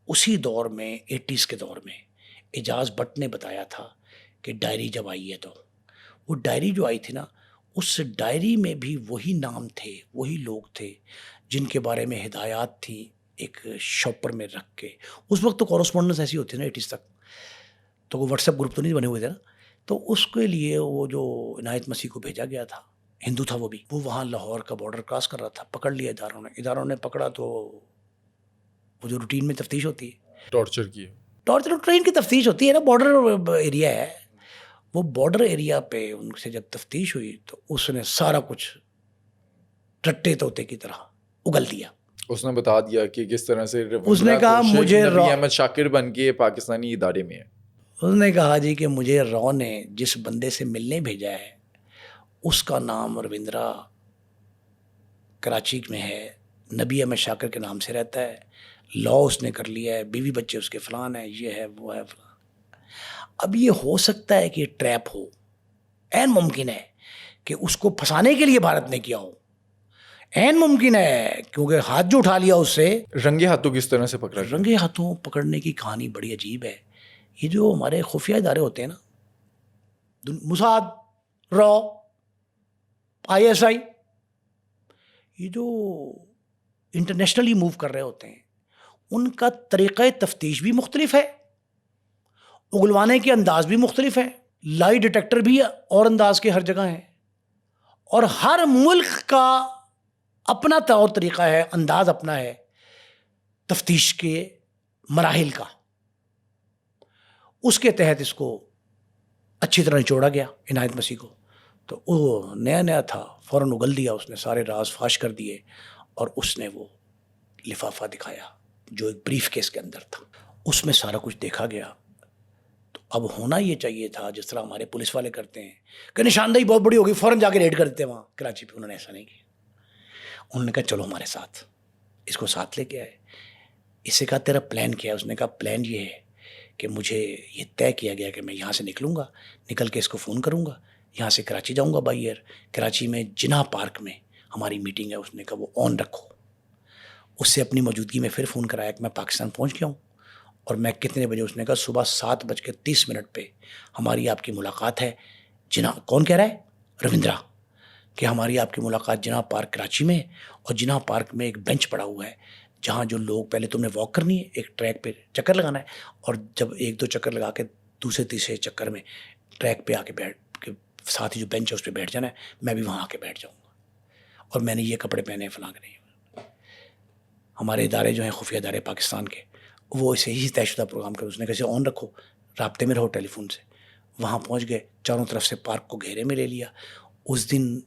اسی دور میں 80s کے دور میں اعجاز بٹ نے بتایا تھا کہ ڈائری جب آئی ہے تو وہ ڈائری جو آئی تھی نا، اس ڈائری میں بھی وہی نام تھے، وہی لوگ تھے جن کے بارے میں ہدایات تھیں ایک شاپر میں رکھ کے. اس وقت تو کورسپونڈنس ایسی ہوتی ہے نا 80s تک، تو وہ واٹس ایپ گروپ تو نہیں بنے ہوئے تھے نا. تو اس کے لیے وہ جو عنایت مسیح کو بھیجا گیا تھا، ہندو تھا وہ بھی، وہ وہاں لاہور کا بارڈر کراس کر رہا تھا. پکڑ لیا اداروں نے پکڑا. تو وہ جو روٹین میں تفتیش ہوتی ہے، ٹارچر کیے. ٹارچر ٹرین کی تفتیش ہوتی ہے نا، بارڈر ایریا ہے. وہ بارڈر ایریا پہ ان سے جب تفتیش ہوئی تو اس نے سارا کچھ ٹٹے طوطے کی طرح اگل دیا. اس نے بتا دیا کہ کس طرح سے اس نے کہا مجھے نبی احمد شاکر بن کے پاکستانی ادارے میں ہے. اس نے کہا جی کہ مجھے را نے جس بندے سے ملنے بھیجا ہے اس کا نام روندرا کراچی میں ہے، نبی احمد شاکر کے نام سے رہتا ہے، لا اس نے کر لیا ہے، بیوی بچے اس کے فلان ہے، یہ ہے وہ ہے فلان. اب یہ ہو سکتا ہے کہ ٹریپ ہو، عین ممکن ہے کہ اس کو پھنسانے کے لیے بھارت نے کیا ہو، عین ممکن ہے، کیونکہ ہاتھ جو اٹھا لیا اس سے. رنگے ہاتھوں کس طرح سے پکڑا؟ رنگے ہاتھوں پکڑنے کی کہانی بڑی عجیب ہے. یہ جو ہمارے خفیہ ادارے ہوتے ہیں نا، موساد، را، ISI، یہ جو انٹرنیشنلی موو کر رہے ہوتے ہیں ان کا طریقہ تفتیش بھی مختلف ہے, اگلوانے کے انداز بھی مختلف ہیں, لائی ڈیٹیکٹر بھی اور انداز کے ہر جگہ ہیں, اور ہر ملک کا اپنا طور طریقہ ہے, انداز اپنا ہے تفتیش کے مراحل کا. اس کے تحت اس کو اچھی طرح نچوڑا گیا عنایت مسیح کو. تو وہ نیا تھا, فوراً اگل دیا اس نے, سارے راز فاش کر دیے, اور اس نے وہ لفافہ دکھایا جو ایک بریف کیس کے اندر تھا. اس میں سارا کچھ دیکھا گیا. تو اب ہونا یہ چاہیے تھا جس طرح ہمارے پولیس والے کرتے ہیں کہ نشاندہی بہت بڑی ہوگی فوراً جا کے ریڈ کر دیتے وہاں کراچی پہ. انہوں نے ایسا نہیں کیا. انہوں نے کہا چلو ہمارے ساتھ, اس کو ساتھ لے کے آئے. اس سے کہا تیرا پلان کیا ہے؟ اس نے کہا پلان یہ ہے کہ مجھے یہ طے کیا گیا کہ میں یہاں سے نکلوں گا, نکل کے اس کو فون کروں گا, یہاں سے کراچی جاؤں گا بائی ایئر. کراچی میں جناح پارک میں ہماری میٹنگ ہے. اس نے کہا وہ آن رکھو. اس سے اپنی موجودگی میں پھر فون کرایا کہ میں پاکستان پہنچ گیا ہوں اور میں کتنے بجے. اس نے کہا صبح 7:30 پہ ہماری آپ کی ملاقات ہے. جناح کون کہہ رہا ہے؟ رویندرا, کہ ہماری آپ کی ملاقات جناح پارک کراچی میں, اور جناح پارک میں ایک بینچ پڑا ہوا ہے جہاں جو لوگ, پہلے تم نے واک کرنی ہے, ایک ٹریک پہ چکر لگانا ہے, اور جب 1-2 چکر لگا کے دوسرے تیسرے چکر میں ٹریک پہ آ کے بیٹھ کے ساتھ ہی جو بینچ ہے اس پہ بیٹھ جانا ہے. میں بھی وہاں آ کے بیٹھ جاؤں گا, اور میں نے یہ کپڑے پہنے ہیں فلاں کے نہیں. ہمارے ادارے جو ہیں خفیہ ادارے پاکستان کے, وہ اسے ہی طے شدہ پروگرام کر. اس نے کیسے آن رکھو, رابطے میں رہو ٹیلی فون سے. وہاں پہنچ گئے, چاروں طرف سے پارک کو گھیرے میں لے لیا. اس دن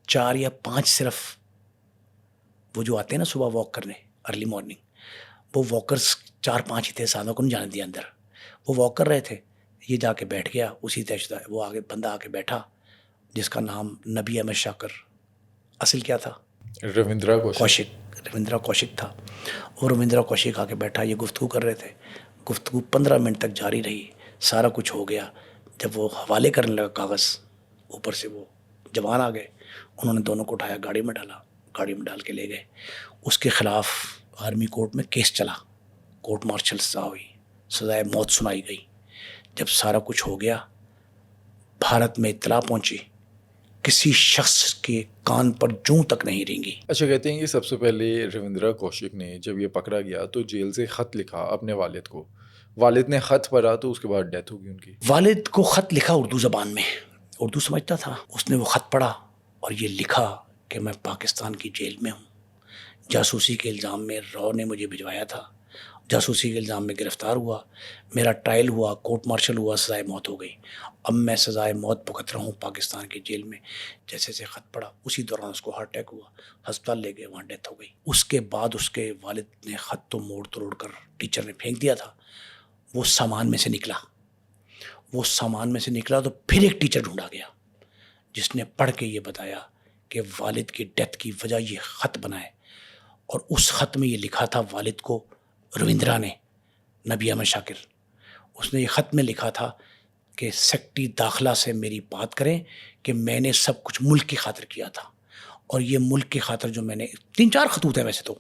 4 یا 5 صرف وہ جو آتے ہیں نا صبح واک کرنے ارلی مارننگ, وہ واکرز 4-5 ہی تھے, سادوں کو نہیں جانے دیا اندر. وہ واک کر رہے تھے. یہ جا کے بیٹھ گیا اسی طے شدہ, وہ آگے بندہ آ کے بیٹھا جس کا نام نبی احمد شاکر, اصل کیا تھا رویندرا کوشک, رویندرا کوشک تھا. اور رویندرا کوشک آ کے بیٹھا, یہ گفتگو کر رہے تھے. گفتگو 15 منٹ تک جاری رہی. سارا کچھ ہو گیا. جب وہ حوالے کرنے لگا کاغذ, اوپر سے وہ جوان آ گئے. انہوں نے دونوں کو اٹھایا, گاڑی میں ڈالا, گاڑی میں ڈال کے لے گئے. اس کے خلاف آرمی کورٹ میں کیس چلا, کورٹ مارشل سزا ہوئی, سزائے موت سنائی گئی. جب سارا کچھ ہو گیا, بھارت میں اطلاع پہنچی, کسی شخص کے کان پر جوں تک نہیں رینگی. اچھا, کہتے ہیں کہ سب سے پہلے رویندرا کوشک نے جب یہ پکڑا گیا تو جیل سے خط لکھا اپنے والد کو. والد نے خط پڑھا تو اس کے بعد ڈیتھ ہو گئی ان کی. والد کو خط لکھا اردو زبان میں, اردو سمجھتا تھا. اس نے وہ خط پڑھا اور یہ لکھا کہ میں پاکستان کی جیل میں ہوں, جاسوسی کے الزام میں رو نے مجھے بھجوایا تھا, جاسوسی کے الزام میں گرفتار ہوا, میرا ٹرائل ہوا, کورٹ مارشل ہوا, سزائے موت ہو گئی. اب میں سزائے موت بھگت رہا ہوں پاکستان کی جیل میں. جیسے سے خط پڑا اسی دوران اس کو ہارٹ اٹیک ہوا, ہسپتال لے گئے, وہاں ڈیتھ ہو گئی. اس کے بعد اس کے والد نے خط تو موڑ توڑ کر ٹیچر نے پھینک دیا تھا. وہ سامان میں سے نکلا تو پھر ایک ٹیچر ڈھونڈا گیا جس نے پڑھ کے یہ بتایا کہ والد کی ڈیتھ کی وجہ یہ خط بنا ہے. اور اس خط میں یہ لکھا تھا والد کو رویندرا نے, نبی احمد شاکر, اس نے یہ خط میں لکھا تھا کہ سیکٹری داخلہ سے میری بات کریں کہ میں نے سب کچھ ملک کی خاطر کیا تھا, اور یہ ملک کی خاطر جو میں نے 3-4 خطوط ہیں, ویسے تو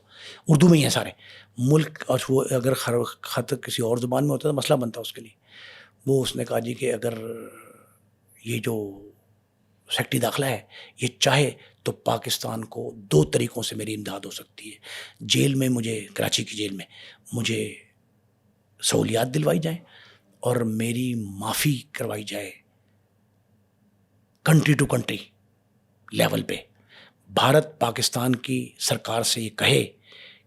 اردو میں ہی ہیں سارے ملک, اور وہ اگر خط کسی اور زبان میں ہوتا تو مسئلہ بنتا اس کے لیے. وہ اس نے کہا جی کہ اگر یہ جو سیکٹری داخلہ ہے یہ چاہے تو پاکستان کو 2 طریقوں سے میری امداد ہو سکتی ہے. جیل میں مجھے, کراچی کی جیل میں مجھے سہولیات دلوائی جائیں, اور میری معافی کروائی جائے کنٹری ٹو کنٹری لیول پہ. بھارت پاکستان کی سرکار سے یہ کہے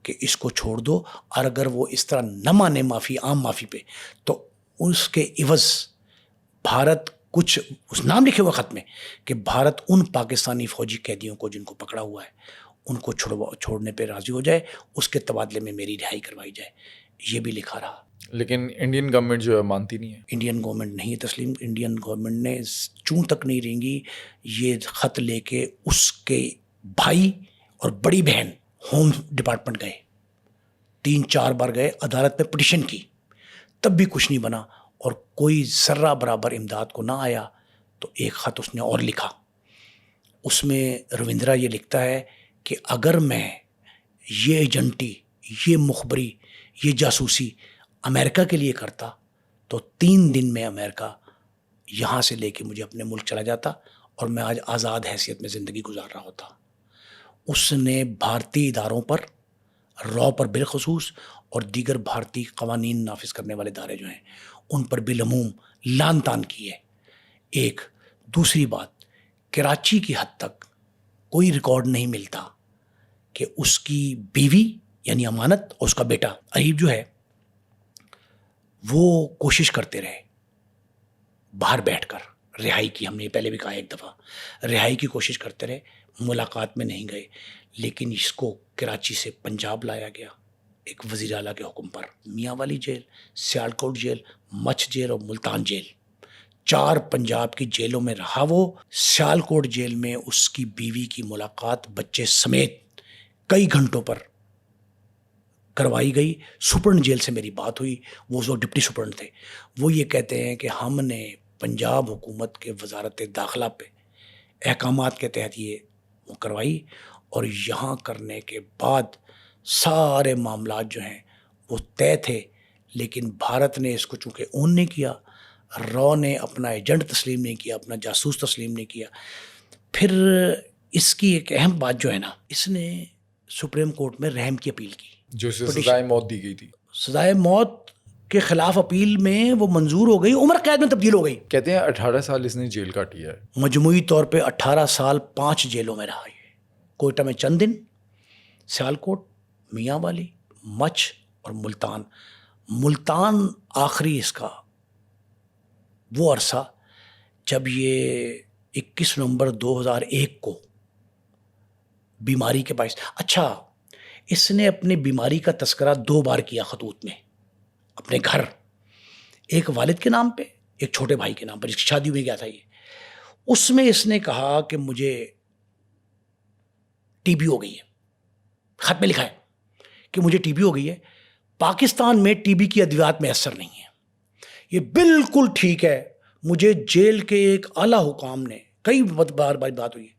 کہ اس کو چھوڑ دو, اور اگر وہ اس طرح نہ مانے معافی, عام معافی پہ, تو اس کے عوض بھارت کچھ, اس نام لکھے ہوئے خط میں کہ بھارت ان پاکستانی فوجی قیدیوں کو جن کو پکڑا ہوا ہے ان کو چھوڑنے پہ راضی ہو جائے, اس کے تبادلے میں میری رہائی کروائی جائے. یہ بھی لکھا رہا. لیکن انڈین گورنمنٹ جو ہے مانتی نہیں ہے. انڈین گورنمنٹ نہیں تسلیم. انڈین گورنمنٹ نے چوں تک نہیں رینگی. یہ خط لے کے اس کے بھائی اور بڑی بہن ہوم ڈپارٹمنٹ گئے, 3-4 بار گئے, عدالت میں پٹیشن کی, تب بھی کچھ نہیں بنا, اور کوئی ذرہ برابر امداد کو نہ آیا. تو ایک خط اس نے اور لکھا. اس میں رویندرا یہ لکھتا ہے کہ اگر میں یہ ایجنٹی, یہ مخبری, یہ جاسوسی امریکہ کے لیے کرتا تو 3 دن میں امریکہ یہاں سے لے کے مجھے اپنے ملک چلا جاتا, اور میں آج آزاد حیثیت میں زندگی گزار رہا ہوتا. اس نے بھارتی اداروں پر، را پر بالخصوص، اور دیگر بھارتی قوانین نافذ کرنے والے ادارے جو ہیں ان پر بالعموم لان تان کی ہے. ایک دوسری بات، کراچی کی حد تک کوئی ریکارڈ نہیں ملتا کہ اس کی بیوی یعنی امانت اور اس کا بیٹا ایوب جو ہے وہ کوشش کرتے رہے باہر بیٹھ کر رہائی کی. ہم نے پہلے بھی کہا ایک دفعہ رہائی کی کوشش کرتے رہے، ملاقات میں نہیں گئے، لیکن اس کو کراچی سے پنجاب لایا گیا ایک وزیر اعلیٰ کے حکم پر. میاں والی جیل، سیالکوٹ جیل، مچھ جیل اور ملتان جیل، 4 پنجاب کی جیلوں میں رہا وہ. سیالکوٹ جیل میں اس کی بیوی کی ملاقات بچے سمیت کئی گھنٹوں پر کروائی گئی. سپرنٹ جیل سے میری بات ہوئی، وہ اس وقت ڈپٹی سپرنٹ تھے. وہ یہ کہتے ہیں کہ ہم نے پنجاب حکومت کے وزارت داخلہ پہ احکامات کے تحت یہ وہ کروائی، اور یہاں کرنے کے بعد سارے معاملات جو ہیں وہ طے تھے. لیکن بھارت نے اس کو چونکہ اون نہیں کیا، را نے اپنا ایجنٹ تسلیم نہیں کیا، اپنا جاسوس تسلیم نہیں کیا. پھر اس کی ایک اہم بات جو ہے نا، اس نے سپریم کورٹ میں رحم کی اپیل کی، جو اسے سزائے موت دی گئی تھی. سزائے موت کے خلاف اپیل میں وہ منظور ہو گئی، عمر قید میں تبدیل ہو گئی. کہتے ہیں 18 سال اس نے جیل کاٹی ہے. مجموعی طور پہ 18 سال 5 جیلوں میں رہا. یہ کوئٹہ میں چند دن، سیالکوٹ، میاں والی، مچھ اور ملتان. ملتان آخری اس کا وہ عرصہ جب یہ 21 نومبر 2001 کو بیماری کے باعث. اچھا، اس نے اپنی بیماری کا تذکرہ 2 بار کیا خطوط میں اپنے گھر، ایک والد کے نام پہ، ایک چھوٹے بھائی کے نام پر، جس کی شادی میں گیا تھا یہ. اس میں اس نے کہا کہ مجھے ٹی بی ہو گئی ہے. خط میں لکھا ہے کہ مجھے ٹی بی ہو گئی ہے. پاکستان میں ٹی بی کی ادویات میں اثر نہیں ہے. یہ بالکل ٹھیک ہے. مجھے جیل کے ایک اعلیٰ حکام نے کئی بار بات ہوئی ہے،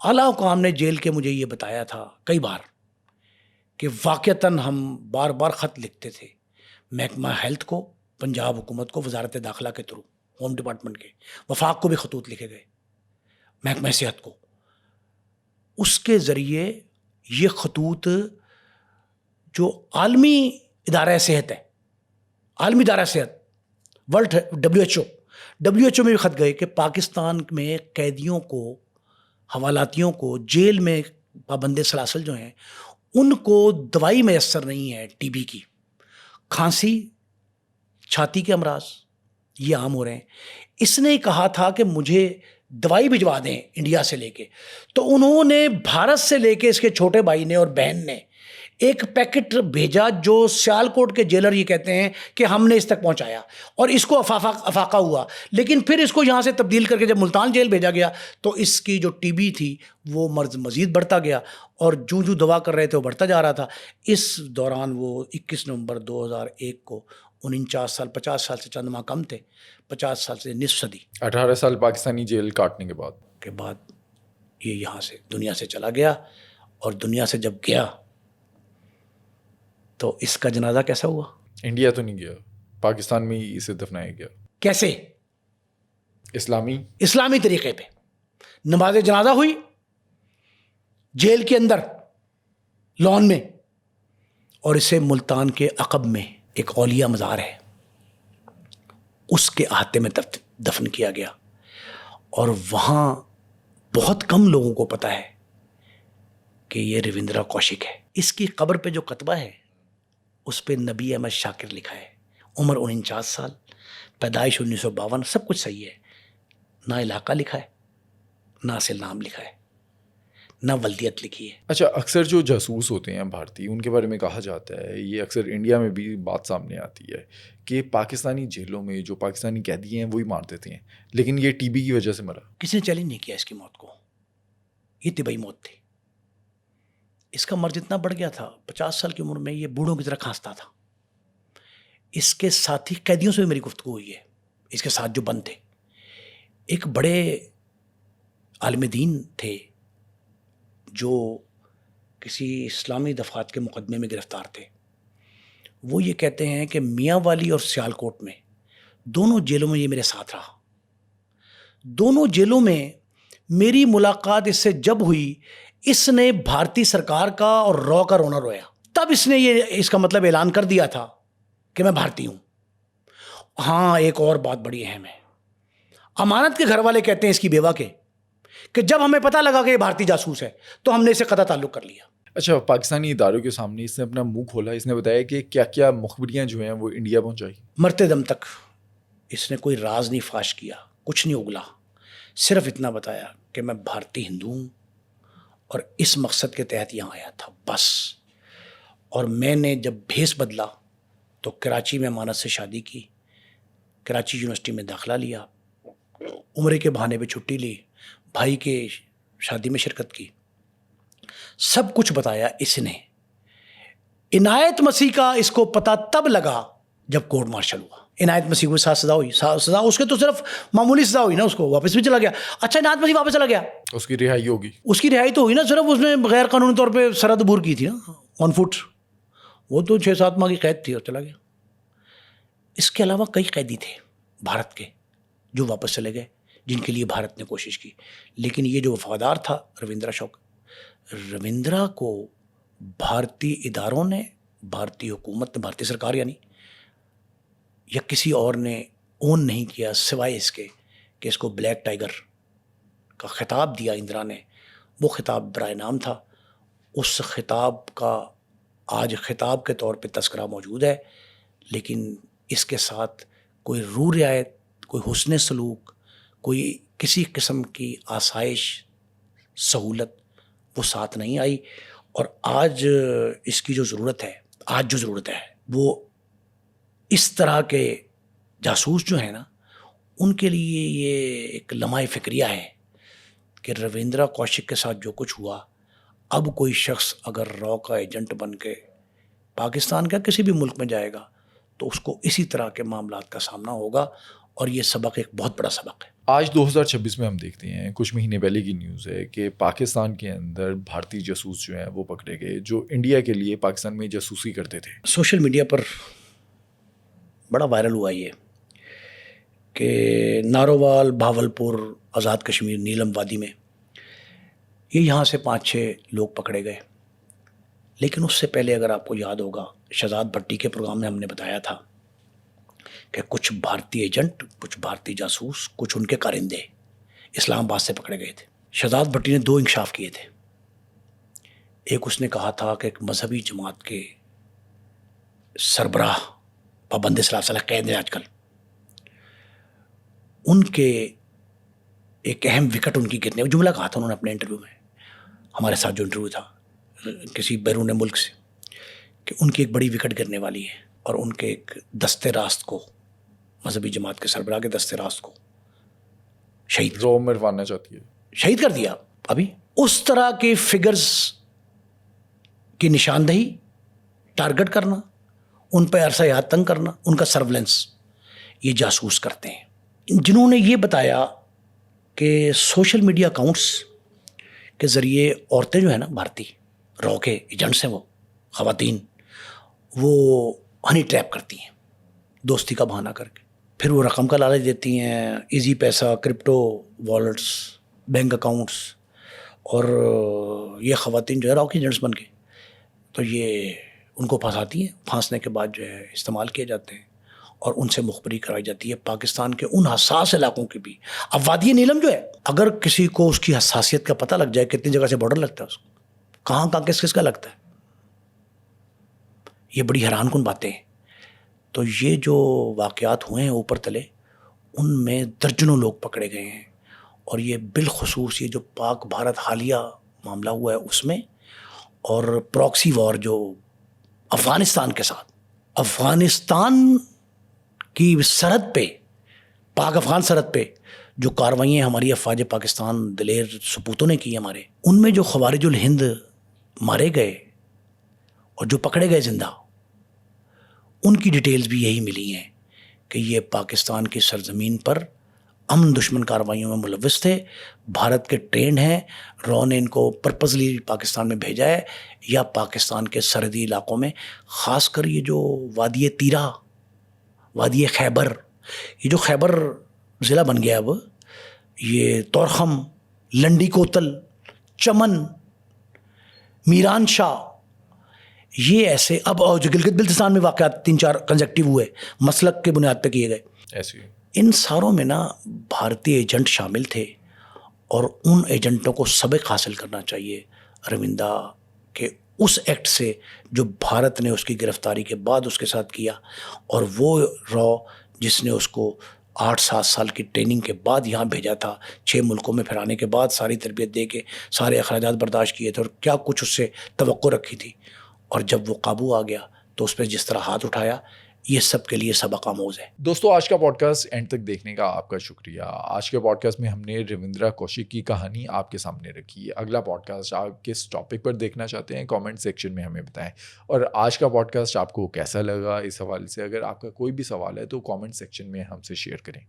اعلیٰ حکام نے جیل کے مجھے یہ بتایا تھا کئی بار کہ واقعتاً ہم بار بار خط لکھتے تھے محکمہ ہیلتھ کو، پنجاب حکومت کو، وزارت داخلہ کے تھرو، ہوم ڈپارٹمنٹ کے، وفاق کو بھی خطوط لکھے گئے، محکمہ صحت کو. اس کے ذریعے یہ خطوط جو عالمی ادارہ صحت ہے، عالمی ادارہ صحت، ورلڈ ڈبلیو ایچ او میں بھی خط گئے کہ پاکستان میں قیدیوں کو، حوالاتیوں کو، جیل میں پابند سلاسل جو ہیں ان کو دوائی میسر نہیں ہے. ٹی بی کی، کھانسی، چھاتی کے امراض یہ عام ہو رہے ہیں. اس نے کہا تھا کہ مجھے دوائی بھجوا دیں انڈیا سے لے کے. تو انہوں نے بھارت سے لے کے اس کے چھوٹے بھائی نے اور بہن نے ایک پیکٹ بھیجا جو سیالکوٹ کے جیلر یہ کہتے ہیں کہ ہم نے اس تک پہنچایا، اور اس کو افاقہ ہوا. لیکن پھر اس کو یہاں سے تبدیل کر کے جب ملتان جیل بھیجا گیا تو اس کی جو ٹی بی تھی وہ مرض مزید بڑھتا گیا، اور جو دوا کر رہے تھے وہ بڑھتا جا رہا تھا. اس دوران وہ 21 نومبر 2001 کو 49 سال، 50 سال سے چند ماہ کم تھے، 50 سال سے نصف صدی، 18 سال پاکستانی جیل کاٹنے کے بعد یہ یہاں سے دنیا سے چلا گیا. اور دنیا سے جب گیا تو اس کا جنازہ کیسا ہوا؟ انڈیا تو نہیں گیا، پاکستان میں ہی اسے دفنایا گیا. کیسے؟ اسلامی طریقے پہ نماز جنازہ ہوئی جیل کے اندر لان میں، اور اسے ملتان کے عقب میں ایک اولیاء مزار ہے اس کے احاطے میں دفن کیا گیا. اور وہاں بہت کم لوگوں کو پتا ہے کہ یہ رویندرا کوشک ہے. اس کی قبر پہ جو کتبہ ہے اس پہ نبی احمد شاکر لکھا ہے. عمر 49 سال، پیدائش 1952، سب کچھ صحیح ہے. نہ علاقہ لکھا ہے، نہ اصل نام لکھا ہے، نہ ولدیت لکھی ہے. اچھا، اکثر جو جاسوس ہوتے ہیں بھارتی، ان کے بارے میں کہا جاتا ہے، یہ اکثر انڈیا میں بھی بات سامنے آتی ہے کہ پاکستانی جیلوں میں جو پاکستانی قیدی ہیں وہی مار دیتے ہیں، لیکن یہ ٹی بی کی وجہ سے مرا. کسی نے چیلنج نہیں کیا اس کی موت کو. یہ طبعی موت تھی. اس کا مرض اتنا بڑھ گیا تھا، 50 سال کی عمر میں یہ بوڑھوں کی طرح کھانستا تھا. اس کے ساتھی قیدیوں سے بھی میری گفتگو ہوئی ہے، اس کے ساتھ جو بند تھے. ایک بڑے عالم دین تھے جو کسی اسلامی دفعات کے مقدمے میں گرفتار تھے. وہ یہ کہتے ہیں کہ میاں والی اور سیالکوٹ میں دونوں جیلوں میں یہ میرے ساتھ رہا. دونوں جیلوں میں میری ملاقات اس سے جب ہوئی، اس نے بھارتی سرکار کا اور رو کا رونا رویا. تب اس نے یہ اس کا مطلب اعلان کر دیا تھا کہ میں بھارتی ہوں. ہاں ایک اور بات بڑی اہم ہے. امانت کے گھر والے کہتے ہیں اس کی بیوہ کے کہ جب ہمیں پتہ لگا کہ یہ بھارتی جاسوس ہے تو ہم نے اسے قطع تعلق کر لیا. اچھا, پاکستانی اداروں کے سامنے اس نے اپنا منہ کھولا, اس نے بتایا کہ کیا کیا مخبریاں جو ہیں وہ انڈیا پہنچائی. مرتے دم تک اس نے کوئی راز نہیں فاش کیا, کچھ نہیں اگلا, صرف اتنا بتایا کہ میں بھارتی ہندو ہوں اور اس مقصد کے تحت یہاں آیا تھا بس. اور میں نے جب بھیس بدلا تو کراچی میں امانت سے شادی کی, کراچی یونیورسٹی میں داخلہ لیا, عمرے کے بہانے پہ چھٹی لی, بھائی کے شادی میں شرکت کی. سب کچھ بتایا اس نے. عنایت مسیح کا اس کو پتہ تب لگا جب کورٹ مارشل ہوا. عنایت مسیح کو سزا ہوئی, سزا اس کے تو صرف معمولی سزا ہوئی نا, اس کو واپس بھی چلا گیا. اچھا عنایت مسیح واپس چلا گیا, اس کی رہائی ہوگی. اس کی رہائی تو ہوئی نا, صرف اس نے غیر قانونی طور پہ سرحد عبور کی تھی نا آن فٹ, وہ تو 6-7 ماہ کی قید تھی اور چلا گیا. اس کے علاوہ کئی قیدی تھے بھارت کے جو واپس چلے گئے, جن کے لیے بھارت نے کوشش کی. لیکن یہ جو وفادار تھا رویندرا شوکت, رویندرا کو بھارتی اداروں نے, بھارتی حکومت نے, بھارتی سرکار یعنی, یا کسی اور نے اون نہیں کیا سوائے اس کے کہ اس کو بلیک ٹائیگر کا خطاب دیا اندرا نے. وہ خطاب برائے نام تھا. اس خطاب کا آج خطاب کے طور پہ تذکرہ موجود ہے, لیکن اس کے ساتھ کوئی روح رعایت, کوئی حسن سلوک, کوئی کسی قسم کی آسائش, سہولت وہ ساتھ نہیں آئی. اور آج اس کی جو ضرورت ہے وہ اس طرح کے جاسوس جو ہیں نا, ان کے لیے یہ ایک لمحہ فکریہ ہے کہ رویندرا کوشک کے ساتھ جو کچھ ہوا, اب کوئی شخص اگر رو کا ایجنٹ بن کے پاکستان کا کسی بھی ملک میں جائے گا تو اس کو اسی طرح کے معاملات کا سامنا ہوگا. اور یہ سبق ایک بہت بڑا سبق ہے. آج 2026 میں ہم دیکھتے ہیں, کچھ مہینے پہلے کی نیوز ہے کہ پاکستان کے اندر بھارتی جاسوس جو ہیں وہ پکڑے گئے جو انڈیا کے لیے پاکستان میں جاسوسی کرتے تھے. سوشل میڈیا پر بڑا وائرل ہوا یہ کہ نارووال, بھاولپور, آزاد کشمیر, نیلم وادی میں یہاں سے 5-6 لوگ پکڑے گئے. لیکن اس سے پہلے اگر آپ کو یاد ہوگا, شہزاد بھٹی کے پروگرام میں ہم نے بتایا تھا کہ کچھ بھارتی ایجنٹ, کچھ بھارتی جاسوس, کچھ ان کے کارندے اسلام آباد سے پکڑے گئے تھے. شہزاد بھٹی نے 2 انکشاف کیے تھے. ایک اس نے کہا تھا کہ ایک مذہبی جماعت کے سربراہ پابند صلاح قید ہیں آج کل, ان کے ایک اہم وکٹ ان کی گرنے, جملہ کہا تھا انہوں نے اپنے انٹرویو میں, ہمارے ساتھ جو انٹرویو تھا کسی بیرون ملک سے, کہ ان کی ایک بڑی وکٹ گرنے والی ہے اور ان کے ایک دستے راست کو, مذہبی جماعت کے سربراہ کے دستے راست کو رو مروانا چاہتی ہے, شہید کر دیا. ابھی اس طرح کے فگرز کی نشاندہی, ٹارگٹ کرنا, ان پہ عرصہ حیات تنگ کرنا, ان کا سرویلنس یہ جاسوس کرتے ہیں. جنہوں نے یہ بتایا کہ سوشل میڈیا اکاؤنٹس کے ذریعے عورتیں جو ہیں نا بھارتی رو کے ایجنٹس ہیں, وہ خواتین, وہ ہنی ٹریپ کرتی ہیں دوستی کا بہانہ کر کے, پھر وہ رقم کا لالچ دیتی ہیں, ایزی پیسہ, کرپٹو والیٹس, بینک اکاؤنٹس, اور یہ خواتین جو ہے رو کے ایجنٹس بن کے تو یہ ان کو پھنساتی ہیں. پھانسنے کے بعد جو ہے استعمال کیے جاتے ہیں اور ان سے مخبری کرائی جاتی ہے پاکستان کے ان حساس علاقوں کی بھی. اب وادی نیلم جو ہے, اگر کسی کو اس کی حساسیت کا پتہ لگ جائے, کتنی جگہ سے بارڈر لگتا ہے اس کو, کہاں کہاں کس کس کا لگتا ہے, یہ بڑی حیران کن باتیں ہیں. تو یہ جو واقعات ہوئے ہیں اوپر تلے, ان میں درجنوں لوگ پکڑے گئے ہیں. اور یہ بالخصوص یہ جو پاک بھارت حالیہ معاملہ ہوا ہے اس میں, اور پراکسی وار جو افغانستان کے ساتھ, افغانستان کی سرحد پہ, پاک افغان سرحد پہ جو کارروائیاں ہماری افواج پاکستان دلیر سپوتوں نے کی ہمارے, ان میں جو خوارج الہند مارے گئے اور جو پکڑے گئے زندہ, ان کی ڈیٹیلز بھی یہی ملی ہیں کہ یہ پاکستان کی سرزمین پر امن دشمن کارروائیوں میں ملوث تھے, بھارت کے ٹرینڈ ہیں, رو نے ان کو پرپزلی پاکستان میں بھیجا ہے, یا پاکستان کے سرحدی علاقوں میں, خاص کر یہ جو وادی تیرا, وادی خیبر, یہ جو خیبر ضلع بن گیا اب, یہ تورخم, لنڈی کوتل, چمن, میران شاہ، یہ ایسے اب اور جو گلگت بلتستان میں واقعات 3-4 کنزیکٹیو ہوئے مسلک کے بنیاد پہ کیے گئے، ایسی ان ساروں میں نا بھارتی ایجنٹ شامل تھے، اور ان ایجنٹوں کو سبق حاصل کرنا چاہیے روندہ کے اس ایکٹ سے جو بھارت نے اس کی گرفتاری کے بعد اس کے ساتھ کیا، اور وہ را جس نے اس کو 8-7 سال کی ٹریننگ کے بعد یہاں بھیجا تھا، 6 ملکوں میں پھرانے کے بعد ساری تربیت دے کے سارے اخراجات برداشت کیے تھے اور کیا کچھ اس سے توقع رکھی تھی، اور جب وہ قابو آ گیا تو اس پہ جس طرح ہاتھ اٹھایا، یہ سب کے لیے سبق آموز ہے۔ دوستو، آج کا پوڈ کاسٹ اینڈ تک دیکھنے کا آپ کا شکریہ۔ آج کے پوڈ کاسٹ میں ہم نے روندرا کوشک کی کہانی آپ کے سامنے رکھی ہے۔ اگلا پوڈ کاسٹ آپ کس ٹاپک پر دیکھنا چاہتے ہیں کامنٹ سیکشن میں ہمیں بتائیں، اور آج کا پوڈ کاسٹ آپ کو کیسا لگا اس حوالے سے اگر آپ کا کوئی بھی سوال ہے تو کامنٹ سیکشن میں ہم سے شیئر کریں۔